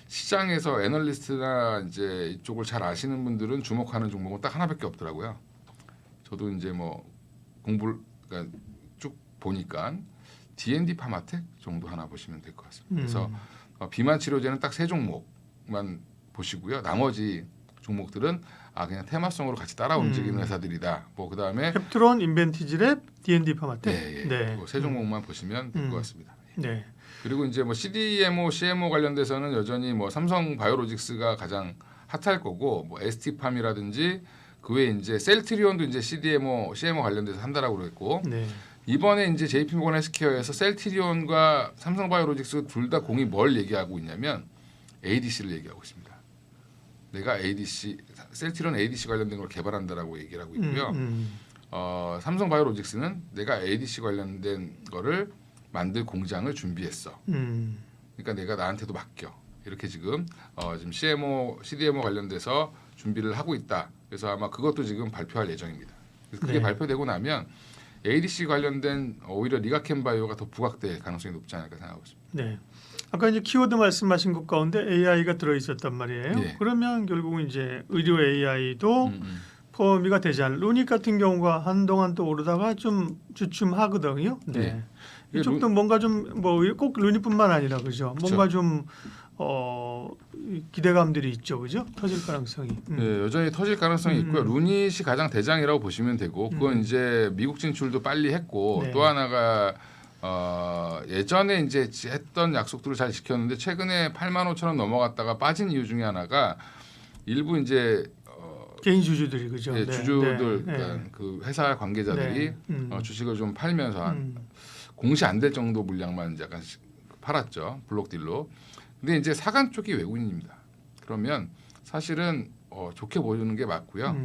시장에서 애널리스트나 이제 이쪽을 잘 아시는 분들은 주목하는 종목은 딱 하나밖에 없더라고요. 저도 이제 뭐 공부를 그러니까 쭉 보니까 D&D 파마텍 정도 하나 보시면 될 것 같습니다. 그래서 비만 치료제는 딱 세 종목만 보시고요. 나머지 종목들은 그냥 테마성으로 같이 따라 움직이는 회사들이다. 뭐 그다음에 펩트론, 인벤티지랩, D&D 파마텍. 네, 네. 세 종목만 보시면 될 것 같습니다. 네. 그리고 이제 뭐 CDMO, CMO 관련돼서는 여전히 뭐 삼성 바이오로직스가 가장 핫할 거고, 뭐 ST팜이라든지 그 외에 이제 셀트리온도 이제 CDMO, CMO 관련돼서 한다라고 그랬고, 네. 이번에 이제 JP모건 헬스케어에서 셀트리온과 삼성 바이오로직스 둘 다 공이 뭘 얘기하고 있냐면 ADC를 얘기하고 있습니다. 내가 ADC, 셀트리온 ADC 관련된 걸 개발한다라고 얘기를 하고 있고요. 삼성 바이오로직스는 내가 ADC 관련된 거를 만들 공장을 준비했어. 그러니까 내가 나한테도 맡겨. 이렇게 지금 지금 CDMO 관련돼서 준비를 하고 있다. 그래서 아마 그것도 지금 발표할 예정입니다. 그래서 그게 네. 발표되고 나면 ADC 관련된 오히려 리가켄바이오가 더 부각될 가능성이 높지 않을까 생각하고 있습니다. 네. 아까 이제 키워드 말씀하신 것 가운데 AI가 들어 있었단 말이에요. 네. 그러면 결국은 이제 의료 AI도 포함이가 되지 않을. 루닉 같은 경우가 한동안 또 오르다가 좀 주춤하거든요. 네. 네. 이쪽도 뭔가 좀 뭐 꼭 루닉뿐만 아니라 그죠. 뭔가 좀 기대감들이 있죠, 그죠? 터질 가능성이. 네, 여전히 터질 가능성이 있고요. 루닛이 가장 대장이라고 보시면 되고, 그건 이제 미국 진출도 빨리 했고, 네. 또 하나가 예전에 이제 했던 약속들을 잘 지켰는데 최근에 85,000원 넘어갔다가 빠진 이유 중에 하나가 일부 이제 개인 주주들이 그죠. 예, 네, 주주들 네, 그러니까 그 회사 관계자들이 네. 주식을 좀 팔면서 한 공시 안 될 정도 물량만 이제 약간 팔았죠. 블록딜로. 근데 이제 사간 쪽이 외국인입니다. 그러면 사실은 좋게 보여주는 게 맞고요.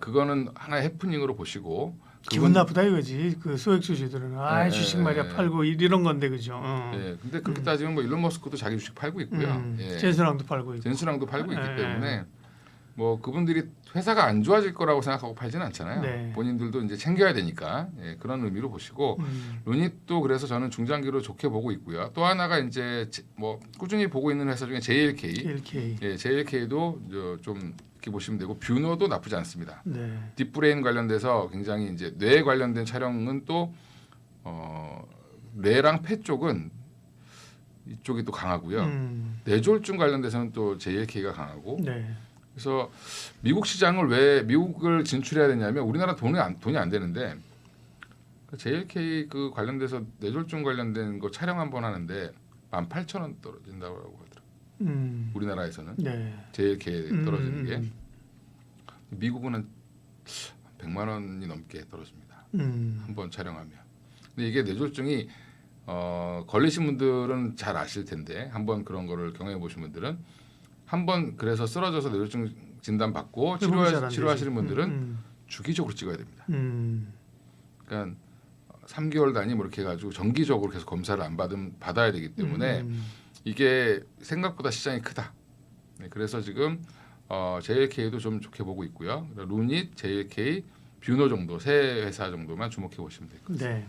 그거는 하나의 해프닝으로 보시고 기분 나쁘다 이거지. 그 소액 주주들은 네, 주식 말이야 팔고 이런 건데 그죠. 예, 근데 그렇게 따지면 뭐 일론 머스크도 자기 주식 팔고 있고요. 예. 젠슨랑도 팔고 있고. 젠스랑도 팔고 있기 네. 때문에 뭐 그분들이 회사가 안 좋아질 거라고 생각하고 팔지는 않잖아요. 네. 본인들도 이제 챙겨야 되니까 그런 의미로 보시고 루닛도 그래서 저는 중장기로 좋게 보고 있고요. 또 하나가 이제 뭐 꾸준히 보고 있는 회사 중에 JLK, LK. 예, JLK도 좀 이렇게 보시면 되고 뷰노도 나쁘지 않습니다. 네. 딥브레인 관련돼서 굉장히 이제 뇌 관련된 촬영은 또 뇌랑 폐 쪽은 이쪽이 또 강하고요. 뇌졸중 관련돼서는 또 JLK가 강하고. 네. 그래서 미국 시장을 왜 미국을 진출해야 되냐면 우리나라 돈이 안 되는데 JLK 그 관련돼서 뇌졸중 관련된 거 촬영 한번 하는데 18,000원 떨어진다고 하더라고요. 우리나라에서는 네. JLK 떨어지는 게 미국은 한 100만 원이 넘게 떨어집니다. 한번 촬영하면. 근데 이게 뇌졸중이 걸리신 분들은 잘 아실 텐데 한번 그런 거를 경험해 보신 분들은 한번 그래서 쓰러져서 뇌졸중 진단 받고 치료하시는 분들은 주기적으로 찍어야 됩니다. 그러니까 3개월 단위 뭐 이렇게 해가지고 정기적으로 계속 검사를 받아야 되기 때문에 이게 생각보다 시장이 크다. 네, 그래서 지금 JLK도 좀 좋게 보고 있고요. 루닛, JLK, 뷰노 정도 세 회사 정도만 주목해 보시면 될 것 같습니다. 네.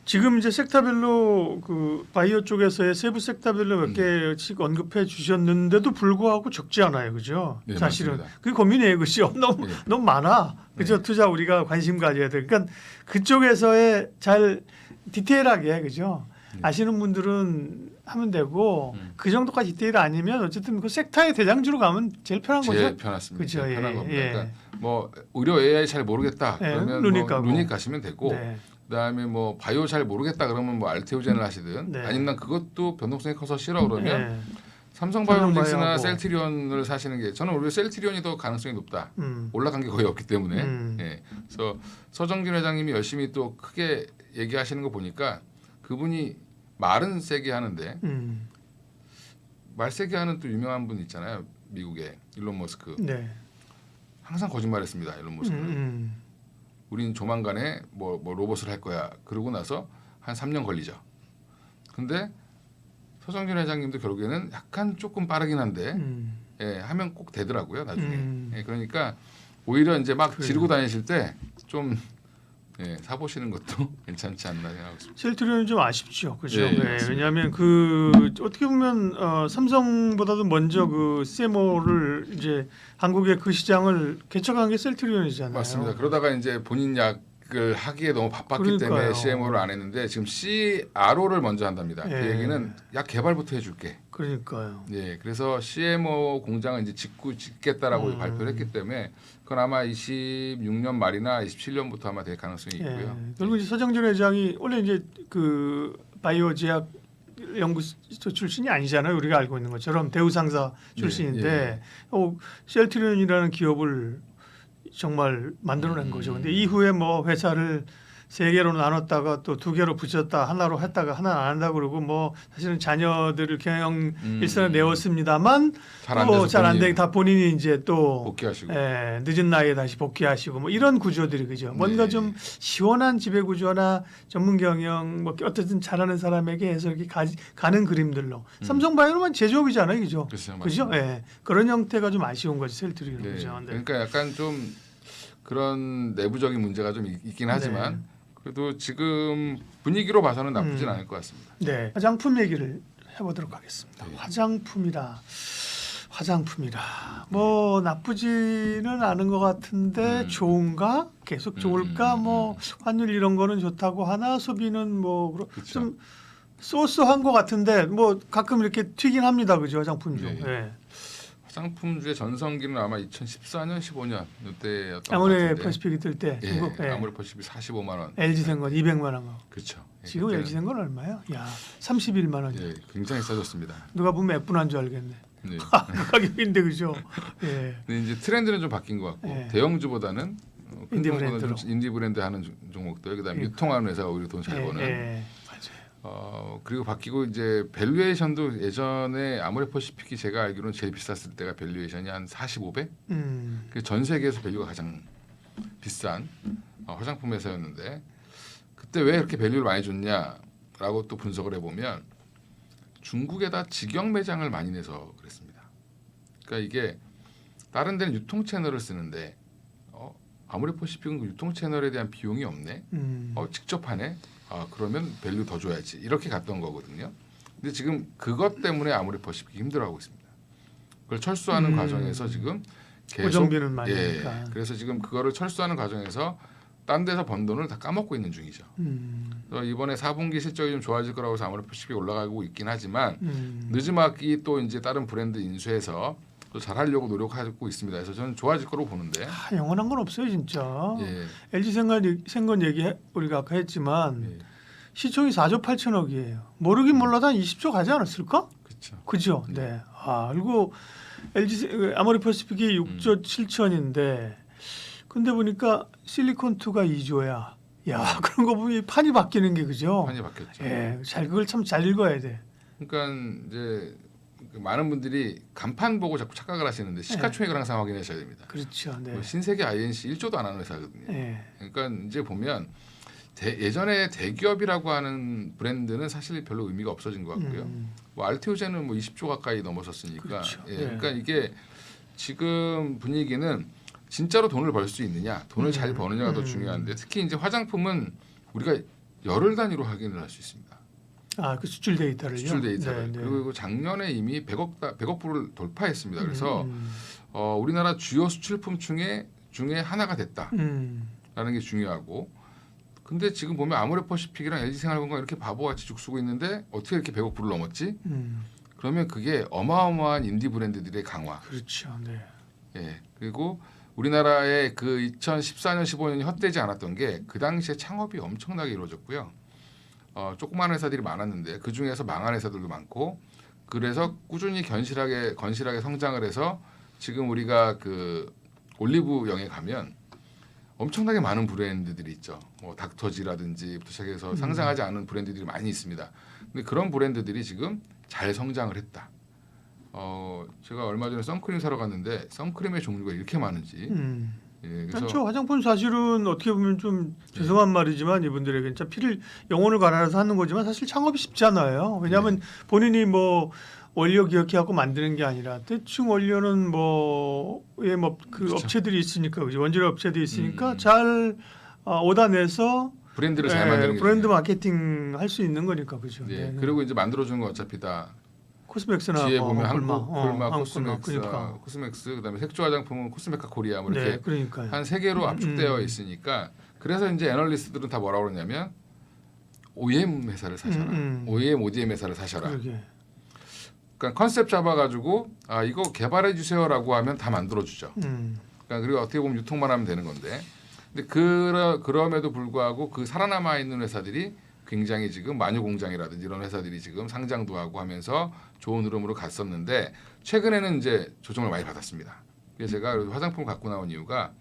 지금 이제 섹터별로 그 바이오 쪽에서의 세부 섹터별로 몇 개씩 언급해 주셨는데도 불구하고 적지 않아요, 그죠? 네, 사실은 맞습니다. 그게 고민이에요, 그죠? 너무 네. 너무 많아, 그죠? 네. 투자 우리가 관심 가져야 돼. 그러니까 그쪽에서의 잘 디테일하게, 그죠? 네. 아시는 분들은 하면 되고 음. 그 정도까지 디테일 아니면 어쨌든 그 섹터의 대장주로 가면 제일 편한 제일 거죠. 편했습니다. 그죠? 제일 편한 예, 겁니다. 예. 그러니까 뭐 의료 AI 잘 모르겠다 예, 그러면 루닛 뭐 가고. 루닛 가시면 되고 네. 그다음에 뭐 바이오 잘 모르겠다 그러면 뭐 알테오젠을 하시든 네. 아니면 난 그것도 변동성이 커서 싫어 그러면 예. 삼성바이오로직스나 삼성바이오하고. 셀트리온을 사시는 게 저는 오히려 셀트리온이 더 가능성이 높다. 음. 올라간 게 거의 없기 때문에. 음. 예. 그래서 서정진 회장님이 열심히 또 크게 얘기하시는 거 보니까 그분이 말은 세게 하는데 말 세게 하는 또 유명한 분 있잖아요. 미국의 일론 머스크. 네. 항상 거짓말했습니다. 일론 머스크는. 우리는 조만간에 뭐 로봇을 할 거야. 그러고 나서 한 3년 걸리죠. 근데 서정진 회장님도 결국에는 약간 조금 빠르긴 한데 예, 하면 꼭 되더라고요. 나중에. 예, 그러니까 오히려 이제 막 그래요. 지르고 다니실 때 좀 예, 사보시는 것도 괜찮지 않나 생각합니다. 셀트리온은 좀 아쉽죠, 그죠? 예, 네, 맞습니다. 왜냐하면 그 어떻게 보면 삼성보다도 먼저 그 CMO를 이제 한국의 그 시장을 개척한 게 셀트리온이잖아요. 맞습니다. 그러다가 이제 본인 약을 하기에 너무 바빴기 그러니까요. 때문에 CMO를 안 했는데 지금 CRO를 먼저 한답니다. 예. 그 얘기는 약 개발부터 해줄게. 그러니까요. 예, 그래서 CMO 공장을 이제 짓겠다라고 발표를 했기 때문에 그건 아마 26년 말이나 27년부터 아마 될 가능성이 예. 있고요. 그리고 이제 서정진 회장이 원래 이제 그 바이오 제약 연구소 출신이 아니잖아요. 우리가 알고 있는 것처럼 대우상사 출신인데 셀트리온이라는 기업을 정말 만들어낸 거죠. 근데 이후에 뭐 회사를 세 개로 나눴다가 또 두 개로 붙였다 하나로 했다가 하나 안 한다 그러고 뭐 사실은 자녀들을 경영 일선에 내었습니다만 잘안 또 돼서 잘 안 본인이 되게 다 본인이 이제 또 복귀하시고. 예, 늦은 나이에 다시 복귀하시고 뭐 이런 구조들이 그죠. 뭔가 네. 좀 시원한 지배 구조나 전문 경영 뭐 어쨌든 잘하는 사람에게 해서 이렇게 가는 그림들로 삼성바이오는 제조업이잖아요, 그죠? 그렇죠, 그죠? 맞습니다. 예, 그런 형태가 좀 아쉬운 거지 셀트리온 네. 그죠? 네. 그러니까 약간 좀 그런 내부적인 문제가 좀 있긴 하지만 그래도 지금 분위기로 봐서는 나쁘진 않을 것 같습니다. 네, 화장품 얘기를 해보도록 하겠습니다. 네. 화장품이라 뭐 나쁘지는 않은 것 같은데 좋은가? 계속 좋을까? 뭐 환율 이런 거는 좋다고 하나 소비는 뭐 그쵸. 좀 쏘쏘한 것 같은데 뭐 가끔 이렇게 튀긴 합니다, 그죠? 화장품 중. 네. 예. 화장품주의 전성기는 아마 2014년, 15년 이때였던 것 아모레 같은데. 퍼시픽이 뜰 때 예, 중국 아모레 퍼시픽 45만 원. LG 생건 200만 원 거. 그렇죠. 예, 지금 그때는, LG 생건 얼마야? 야, 31만 원. 예, 굉장히 싸졌습니다. 누가 보면 F난 줄 알겠네. 네. 그 가격인데 그죠? 예. 근데 이제 트렌드는 좀 바뀐 것 같고 예. 대형주보다는 큰 인디 종목보다는 브랜드로. 좀 인디 브랜드 하는 종목들 그다음에 그러니까. 유통하는 회사가 오히려 돈 잘 버는. 예. 맞아요. 그리고 바뀌고 이제 밸류에이션도 예전에 아모레 퍼시픽이 제가 알기로는 제일 비쌌을 때가 밸류에이션이 한 45배. 전 세계에서 밸류가 가장 비싼 화장품 회사였는데 그때 왜 이렇게 밸류를 많이 줬냐라고 또 분석을 해보면 중국에다 직영 매장을 많이 내서 그랬습니다. 그러니까 이게 다른 데는 유통 채널을 쓰는데 아모레 퍼시픽은 그 유통 채널에 대한 비용이 없네. 직접 하네. 그러면 밸류 더 줘야지. 이렇게 갔던 거거든요. 근데 지금 그것 때문에 아모레 퍼시픽이 힘들어하고 있습니다. 그걸 철수하는 과정에서 지금 계속 고정비는 많이 하니까. 그래서 지금 그거를 철수하는 과정에서 딴 데서 번 돈을 다 까먹고 있는 중이죠. 그래서 이번에 4분기 실적이 좀 좋아질 거라고 해서 아모레 퍼시픽이 올라가고 있긴 하지만 느즈막이 또 이제 다른 브랜드 인수해서 또 잘하려고 노력하고 있습니다. 그래서 저는 좋아질 거로 보는데. 영원한 건 없어요, 진짜. 예. LG 생건 얘기 우리가 아까 했지만 예. 시총이 4조 8천억이에요. 모르긴 몰라도 한 20조 가지 않았을까? 그렇죠. 그죠? 네. 그리고 아모레 퍼시픽이 6조 7천인데 근데 보니까 실리콘2가 2조야. 야, 그런 거 보면 판이 바뀌는 게 그죠? 판이 바뀌었죠. 예, 그걸 참 잘 읽어야 돼. 그러니까 이제 많은 분들이 간판 보고 자꾸 착각을 하시는데 시가총액을 항상 확인하셔야 됩니다. 그렇죠. 네. 뭐 신세계 INC 1조도 안 하는 회사거든요. 예. 그러니까 이제 보면 예전에 대기업이라고 하는 브랜드는 사실 별로 의미가 없어진 것 같고요. 뭐 알테오젠은 뭐 20조 가까이 넘어섰으니까. 그렇죠. 예, 네. 그러니까 이게 지금 분위기는 진짜로 돈을 벌 수 있느냐, 돈을 잘 버느냐가 더 음. 중요한데 특히 이제 화장품은 우리가 열흘 단위로 확인을 할 수 있습니다. 아, 그 수출 데이터를요. 수출 데이터를. 네, 네. 그리고 작년에 이미 100억 불을 돌파했습니다. 그래서 음, 우리나라 주요 수출품 중에 하나가 됐다라는 음. 게 중요하고. 근데 지금 보면 아모레퍼시픽이랑 LG생활건강 이렇게 바보같이 죽쓰고 있는데 어떻게 이렇게 100억 불을 넘었지? 그러면 그게 어마어마한 인디 브랜드들의 강화. 그렇죠. 네. 예. 그리고 우리나라의 그 2014년 15년이 헛되지 않았던 게 그 당시에 창업이 엄청나게 이루어졌고요. 조그마한 회사들이 많았는데 그 중에서 망한 회사들도 많고 그래서 꾸준히 건실하게 성장을 해서 지금 우리가 그 올리브영에 가면 엄청나게 많은 브랜드들이 있죠. 뭐 닥터지라든지부터 시작해서 상상하지 않은 브랜드들이 많이 있습니다. 근데 그런 브랜드들이 지금 잘 성장을 했다. 제가 얼마 전에 선크림 사러 갔는데 선크림의 종류가 이렇게 많은지. 예, 그래서 그렇죠. 화장품 사실은 어떻게 보면 좀 죄송한 말이지만 이분들에게 진짜 피를 영혼을 갈아서 하는 거지만 사실 창업이 쉽지 않아요. 왜냐하면 본인이 뭐 원료 기억해갖고 만드는 게 아니라 대충 원료는 뭐그 그렇죠. 업체들이 있으니까 그죠? 원재료 업체들이 있으니까 잘 오다내서 브랜드를 잘 만드는 게 브랜드 중요해요. 마케팅 할 수 있는 거니까 그죠? 예, 네. 그리고 이제 만들어주는 건 어차피 다 코스맥스나 뒤에 뭐 보면 콜마, 한국 한국콜마, 그러니까. 코스맥스 그다음에 색조 화장품은 코스메카 코리아 뭐 이렇게 네, 그러니까요. 한 세 개로 압축되어 있으니까 그래서 이제 애널리스트들은 다 뭐라고 그러냐면 OEM 회사를 사셔라. OEM, ODM 회사를 사셔라. 그러게. 그러니까 컨셉 잡아가지고 이거 개발해 주세요라고 하면 다 만들어 주죠. 그러니까 그리고 어떻게 보면 유통만 하면 되는 건데, 근데 그럼에도 불구하고 그 살아남아 있는 회사들이 굉장히 지금 마녀공장이라든지 이런 회사들이 지금 상장도 하고 하면서 좋은 흐름으로 갔었는데 최근에는 이제 조정을 많이 받았습니다. 그래서 제가 화장품을 갖고 나온 이유가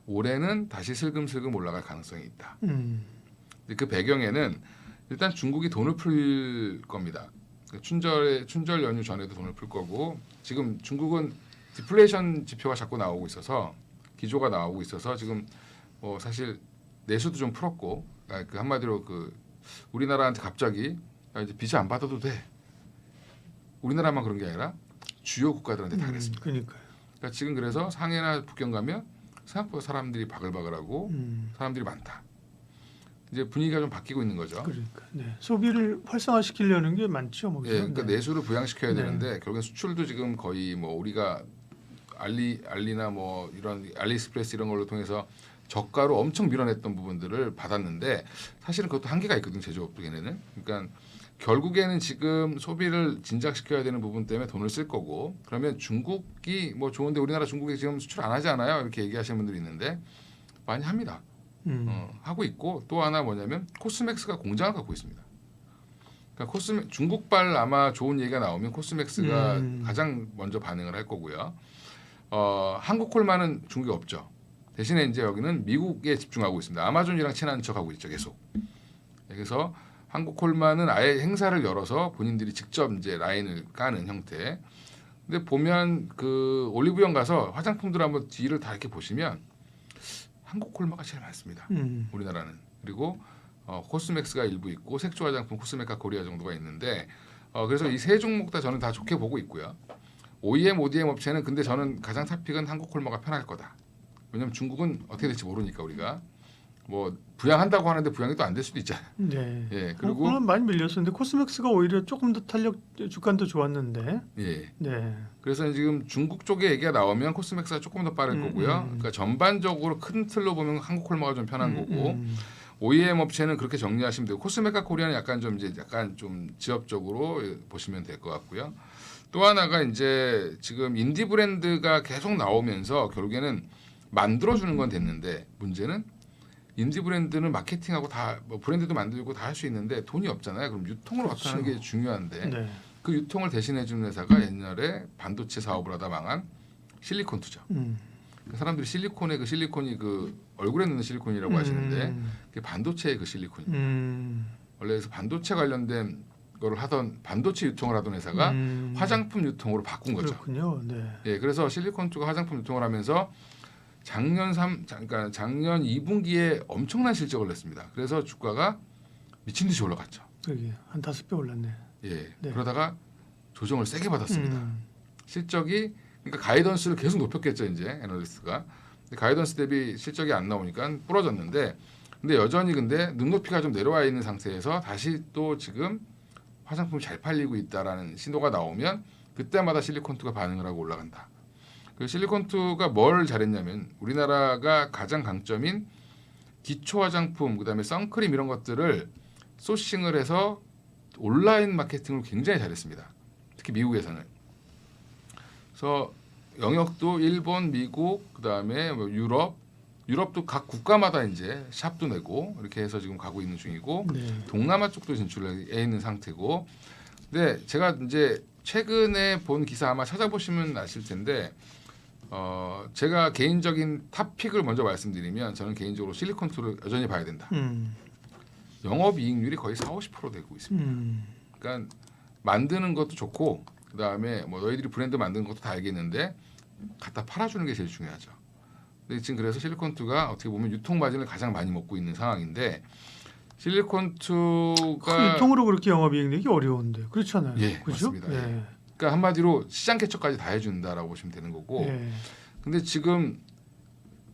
올해는 다시 슬금슬금 올라갈 가능성이 있다. 근데 그 배경에는 일단 중국이 돈을 풀 겁니다. 춘절 연휴 전에도 돈을 풀 거고 지금 중국은 디플레이션 지표가 자꾸 나오고 있어서 기조가 나오고 있어서 지금 사실 내수도 좀 풀었고 그 한마디로 그 우리나라한테 갑자기 이제 비자 안 받아도 돼. 우리나라만 그런 게 아니라 주요 국가들한테 다 그랬습니다. 그러니까요. 그러니까 지금 그래서 상해나 북경 가면 생각보다 사람들이 바글바글하고 사람들이 많다. 이제 분위기가 좀 바뀌고 있는 거죠. 그러니까 네. 소비를 활성화시키려는 게 많죠. 뭐 예, 그러니까 네. 내수를 부양시켜야 네. 되는데 결국엔 수출도 지금 거의 뭐 우리가 알리나 뭐 이런 알리익스프레스 이런 걸로 통해서 저가로 엄청 밀어냈던 부분들을 받았는데 사실은 그것도 한계가 있거든요. 제조업도 걔네는. 그러니까 결국에는 지금 소비를 진작시켜야 되는 부분 때문에 돈을 쓸 거고 그러면 중국이 뭐 좋은데 우리나라 중국에 지금 수출 안 하지 않아요? 이렇게 얘기하시는 분들이 있는데 많이 합니다. 하고 있고 또 하나 뭐냐면 코스맥스가 공장을 갖고 있습니다. 그러니까 중국발 아마 좋은 얘기가 나오면 코스맥스가 가장 먼저 반응을 할 거고요. 한국콜마는 중국에 없죠. 대신에 이제 여기는 미국에 집중하고 있습니다. 아마존이랑 친한 척하고 있죠, 계속. 그래서 한국콜마는 아예 행사를 열어서 본인들이 직접 이제 라인을 까는 형태. 근데 보면 그 올리브영 가서 화장품들 한번 뒤를 다 이렇게 보시면 한국콜마가 제일 많습니다. 우리나라는. 그리고 코스맥스가 일부 있고 색조 화장품 코스메카 코리아 정도가 있는데 그래서 이 세 종목 다 저는 다 좋게 보고 있고요. OEM, ODM 업체는 근데 저는 가장 탑픽은 한국콜마가 편할 거다. 왜냐하면 중국은 어떻게 될지 모르니까 우리가 뭐 부양한다고 하는데 부양이 또 안 될 수도 있잖아요. 네. 예, 그리고 그건 많이 밀렸었는데 코스맥스가 오히려 조금 더 탄력 주가도 좋았는데. 예, 네. 그래서 지금 중국 쪽에 얘기가 나오면 코스맥스가 조금 더 빠를 거고요. 그러니까 전반적으로 큰 틀로 보면 한국콜마가 좀 편한 거고 OEM 업체는 그렇게 정리하시면 되고 코스메카 코리아는 약간 좀 지역적으로 보시면 될 것 같고요. 또 하나가 이제 지금 인디 브랜드가 계속 나오면서 결국에는 만들어주는 건 됐는데 문제는 인디 브랜드는 마케팅하고 다 뭐 브랜드도 만들고 다 할 수 있는데 돈이 없잖아요. 그럼 유통을 그렇죠. 어떻게 하는 게 중요한데 네. 그 유통을 대신해 주는 회사가 옛날에 반도체 사업을 하다 망한 실리콘투죠. 사람들이 실리콘에 그 실리콘이 그 얼굴에 넣는 실리콘이라고 하시는데 그게 반도체의 그 실리콘입니다. 원래 그래서 반도체 관련된 거를 하던 반도체 유통을 하던 회사가 화장품 유통으로 바꾼 거죠. 그렇군요. 네. 예, 그래서 실리콘 쪽가 화장품 유통을 하면서 작년 2분기에 엄청난 실적을 냈습니다. 그래서 주가가 미친 듯이 올라갔죠. 여기 한 5배 올랐네. 예, 네. 그러다가 조정을 세게 받았습니다. 실적이 그러니까 가이던스를 계속 높였겠죠 이제 애널리스트가. 근데 가이던스 대비 실적이 안 나오니까 부러졌는데, 근데 여전히 근데 눈높이가 좀 내려와 있는 상태에서 다시 또 지금 화장품이 잘 팔리고 있다라는 신호가 나오면 그때마다 실리콘투가 반응을 하고 올라간다. 그 실리콘투가 뭘 잘했냐면 우리나라가 가장 강점인 기초 화장품, 그다음에 선크림 이런 것들을 소싱을 해서 온라인 마케팅을 굉장히 잘했습니다. 특히 미국에서는. 그래서 영역도 일본, 미국, 그다음에 뭐 유럽도 각 국가마다 이제 샵도 내고 이렇게 해서 지금 가고 있는 중이고, 네. 동남아 쪽도 진출해 있는 상태고. 근데 제가 이제 최근에 본 기사 아마 찾아보시면 아실 텐데, 제가 개인적인 탑픽을 먼저 말씀드리면 저는 개인적으로 실리콘투를 여전히 봐야 된다. 영업이익률이 거의 4~50% 되고 있습니다. 그러니까 만드는 것도 좋고 그다음에 뭐 너희들이 브랜드 만드는 것도 다 알겠는데 갖다 팔아주는 게 제일 중요하죠. 근데 지금 그래서 실리콘투가 어떻게 보면 유통 마진을 가장 많이 먹고 있는 상황인데, 그 실리콘투가 유통으로 그렇게 영업이익 내기 어려운데 그렇잖아요. 예, 그죠? 맞습니다. 예. 그러니까 한마디로 시장 개척까지 다 해준다라고 보시면 되는 거고. 예. 근데 지금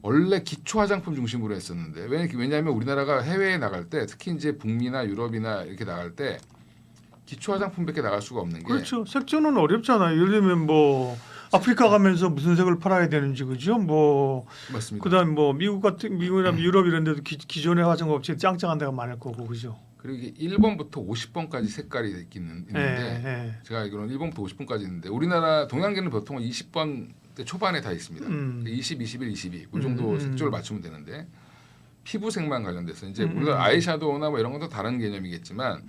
원래 기초 화장품 중심으로 했었는데, 왜냐하면 우리나라가 해외에 나갈 때 특히 이제 북미나 유럽이나 이렇게 나갈 때 기초 화장품밖에 나갈 수가 없는 게, 그렇죠. 색조는 어렵잖아요. 예를 들면 뭐 아프리카 가면서 무슨 색을 팔아야 되는지 그죠? 뭐 맞습니다. 그다음 뭐 미국이나 유럽 이런 데도 기존의 화장 업체 짱짱한 데가 많을 거고 그죠? 그리고 이게 1번부터 50번까지 색깔이 있는데 예. 제가 알기로는 1번부터 50번까지 있는데 우리나라 동양계는 보통 20번 초반에 다 있습니다. 20, 21, 22 그 정도 색조를 맞추면 되는데, 피부색만 관련돼서 이제 물론 아이샤도우나 뭐 이런 것도 다른 개념이겠지만,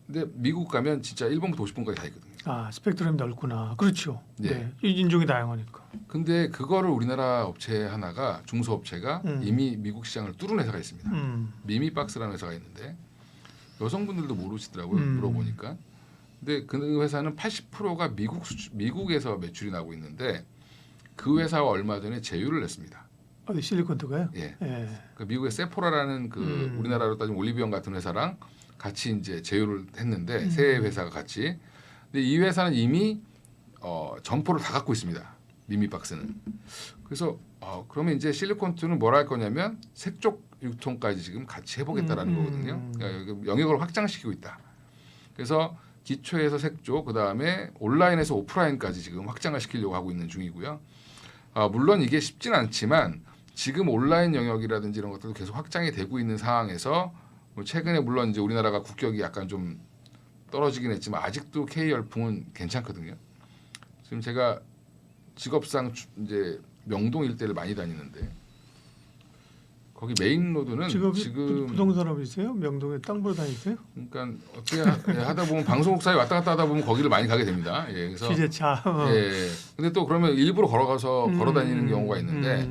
근데 미국 가면 진짜 1번부터 50번까지 다 있거든요. 아 스펙트럼이 넓구나. 그렇죠. 예. 네. 인종이 다양하니까. 근데 그거를 우리나라 업체 하나가 중소업체가 이미 미국 시장을 뚫은 회사가 있습니다. 미미박스라는 회사가 있는데 여성분들도 모르시더라고요. 물어보니까. 근데 그 회사는 80%가 미국에서 매출이 나고 있는데 그 회사와 얼마 전에 제휴를 했습니다. 어디 실리콘투가요? 예. 예. 그 미국의 세포라라는 그 우리나라로 따지면 올리브영 같은 회사랑 같이 이제 제휴를 했는데 세 회사가 같이. 근데 이 회사는 이미 점포를 다 갖고 있습니다. 미미박스는. 그래서 그러면 이제 실리콘투는 뭘 할 거냐면 색조 유통까지 지금 같이 해보겠다라는 거거든요. 그러니까 영역을 확장시키고 있다. 그래서 기초에서 색조, 그 다음에 온라인에서 오프라인까지 지금 확장을 시키려고 하고 있는 중이고요. 물론 이게 쉽진 않지만 지금 온라인 영역이라든지 이런 것들도 계속 확장이 되고 있는 상황에서 뭐 최근에 물론 이제 우리나라가 국격이 약간 좀 떨어지긴 했지만 아직도 K 열풍은 괜찮거든요. 지금 제가 직업상 이제 명동 일대를 많이 다니는데 거기 메인 로드는 지금 부동산 업이세요? 명동에 땅 보러 다니세요? 그러니까 어떻게 하다 보면 방송국 사이 왔다 갔다 하다 보면 거기를 많이 가게 됩니다. 예, 그래서 취재차. 예. 근데 또 그러면 일부러 걸어가서 걸어 다니는 경우가 있는데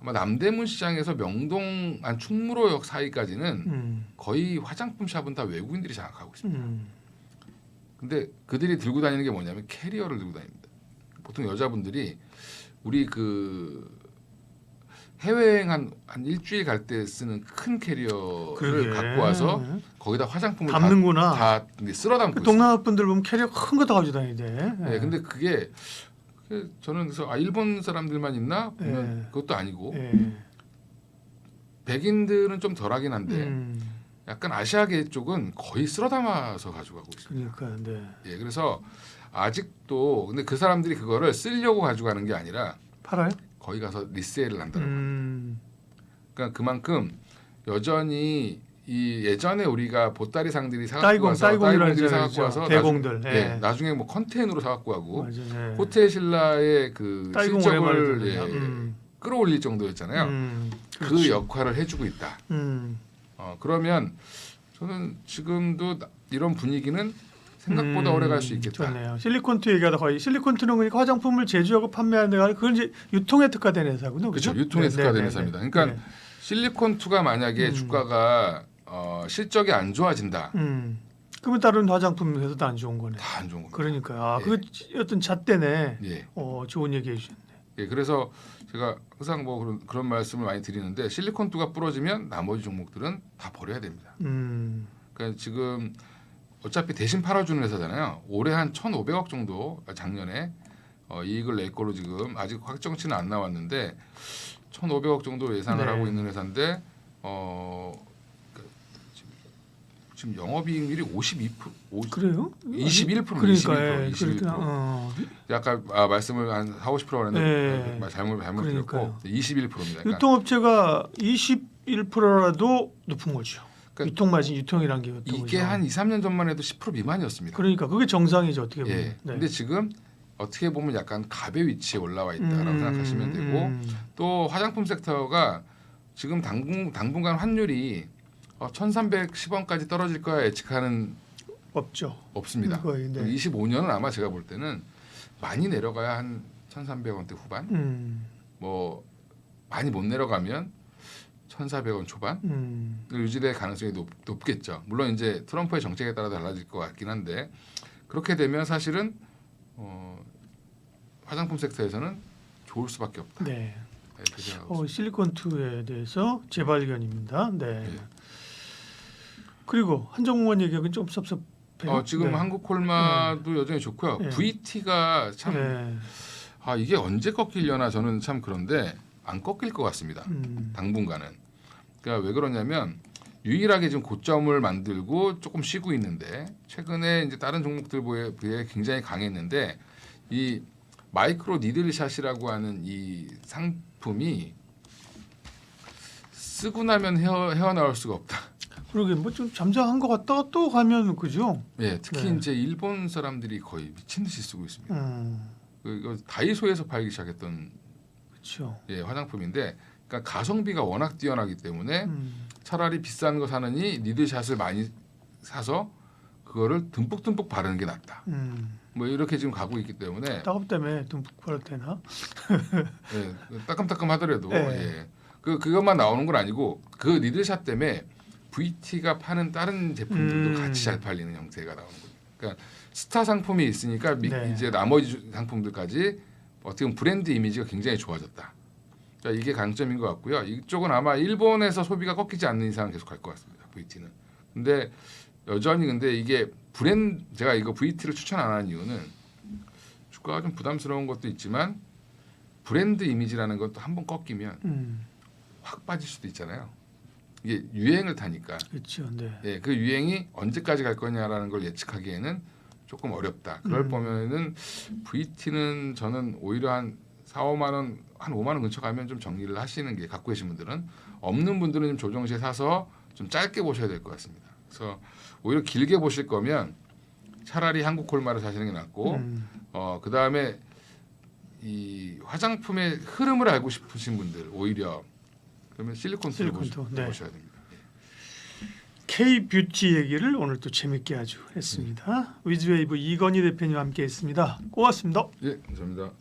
아마 남대문 시장에서 명동 안 충무로역 사이까지는 거의 화장품 샵은 다 외국인들이 장악하고 있습니다. 근데 그들이 들고 다니는 게 뭐냐면 캐리어를 들고 다닙니다. 보통 여자분들이 우리 그 해외여행 한 일주일 갈 때 쓰는 큰 캐리어를 그러게. 갖고 와서 거기다 화장품을 담는구나. 다 쓸어 담고 있어요. 동남아 분들 보면 캐리어 큰 거 다 가지고 다니대. 네, 근데 그게 저는 그래서 일본 사람들만 있나 보면 그것도 아니고 백인들은 좀 덜하긴 한데 약간 아시아계 쪽은 거의 쓸어 담아서 가져가고 있습니다. 그러니까 네. 예, 그래서 아직도 근데 그 사람들이 그거를 쓰려고 가져가는 게 아니라 팔아요? 거기 가서 리세일을 한다고. 그러니까 그만큼 여전히 이 예전에 우리가 보따리 상들이 사갖고 와서 따이공들이 사갖고 와서 대공들 나중에 뭐 컨테이너로 사갖고 가고 맞아, 네. 호텔 신라의 그 실적을 끌어올릴 정도였잖아요. 그 그렇지. 역할을 해주고 있다. 그러면 저는 지금도 이런 분위기는 생각보다 오래 갈 수 있겠다. 좋네요. 실리콘투 얘기하다 거의 실리콘투는 그러니까 화장품을 제조하고 판매하는 데가 그건 이제 유통에 특화된 회사군요. 그렇죠. 그렇죠? 유통에 특화된 회사입니다. 그러니까 실리콘투가 만약에 주가가 실적이 안 좋아진다. 그러면 다른 화장품 회사도 안 좋은 거네. 다 안 좋은 겁니다. 그러니까 예. 그 어떤 잣대네. 예. 좋은 얘기 해주셨네. 예, 그래서 제가 항상 뭐 그런 말씀을 많이 드리는데 실리콘투가 부러지면 나머지 종목들은 다 버려야 됩니다. 그러니까 지금 어차피 대신 팔아주는 회사잖아요. 올해 한 1,500억 정도 작년에 이익을 낼 거로 지금 아직 확정치는 안 나왔는데 1,500억 정도 예상을 네. 하고 있는 회사인데 지금 영업이익률이 52%, 그래요? 21%, 그러니까 21%, 21%. 그러니까 약간 말씀을 한 4~50% 했는데 네. 잘못 드렸고 그러니까요. 21%입니다. 그러니까 유통업체가 21%라도 높은 거죠. 그러니까 유통 마진 유통이란 게 어떤 이게 거죠? 한 2~3년 전만 해도 10% 미만이었습니다. 그러니까 그게 정상이죠 어떻게 보면. 예. 네. 근데 지금 어떻게 보면 약간 갑의 위치에 올라와 있다라고 생각하시면 되고 또 화장품 섹터가 지금 당분간 환율이 1,310원까지 떨어질 거야 예측하는 없죠. 없습니다. 거의, 네. 25년은 아마 제가 볼 때는 많이 내려가야 한 1,300원대 후반, 뭐 많이 못 내려가면 1,400원 초반 유지될 가능성이 높겠죠. 물론 이제 트럼프의 정책에 따라 달라질 것 같긴 한데 그렇게 되면 사실은 화장품 섹터에서는 좋을 수밖에 없다. 네. 이렇게 생각하고 있습니다. 실리콘2에 대해서 재발견입니다. 네. 예. 그리고 한정무원 얘기하기는 좀 섭섭해요. 지금 네. 한국콜마도 여전히 좋고요. 네. VT가 참 네. 이게 언제 꺾이려나 저는 참 그런데 안 꺾일 것 같습니다. 당분간은. 그러니까 왜 그러냐면 유일하게 지금 고점을 만들고 조금 쉬고 있는데 최근에 이제 다른 종목들 비해 굉장히 강했는데 이 마이크로 니들샷이라고 하는 이 상품이 쓰고 나면 헤어나올 수가 없다. 그러게 뭐 좀 잠잠한 것 같다가 또 가면 그죠? 예, 특히 네. 이제 일본 사람들이 거의 미친 듯이 쓰고 있습니다. 이거 다이소에서 팔기 시작했던 그렇죠. 화장품인데, 그러니까 가성비가 워낙 뛰어나기 때문에 차라리 비싼 거 사느니 니들샷을 많이 사서 그거를 듬뿍듬뿍 바르는 게 낫다. 뭐 이렇게 지금 가고 있기 때문에 따갑 때문에 듬뿍 바를 때나. 예, 따끔따끔 하더라도 네. 예. 그것만 나오는 건 아니고 그 니들샷 때문에 VT가 파는 다른 제품들도 같이 잘 팔리는 형태가 나오는 거죠. 그러니까 스타 상품이 있으니까 네. 이제 나머지 상품들까지 어떻게 보면 브랜드 이미지가 굉장히 좋아졌다. 그러니까 이게 강점인 것 같고요. 이쪽은 아마 일본에서 소비가 꺾이지 않는 이상 계속 갈 것 같습니다. VT는. 근데 여전히 근데 이게 제가 이거 VT를 추천 안 하는 이유는 주가가 좀 부담스러운 것도 있지만 브랜드 이미지라는 것도 한번 꺾이면 확 빠질 수도 있잖아요. 이게 유행을 타니까. 그렇죠. 네. 예, 그 유행이 언제까지 갈 거냐라는 걸 예측하기에는 조금 어렵다. 그럴 보면은 VT는 저는 오히려 한 4~5만 원, 한 5만 원 근처 가면 좀 정리를 하시는 게 갖고 계신 분들은, 없는 분들은 좀 조정시에 사서 좀 짧게 보셔야 될 것 같습니다. 그래서 오히려 길게 보실 거면 차라리 한국콜마를 사시는 게 낫고 그 다음에 이 화장품의 흐름을 알고 싶으신 분들 오히려 그러면 실리콘투를 네. 보셔야 됩니다. K-뷰티 얘기를 오늘 또 재밌게 아주 했습니다. 위즈웨이브 이건희 대표님과 함께했습니다. 고맙습니다. 예, 감사합니다.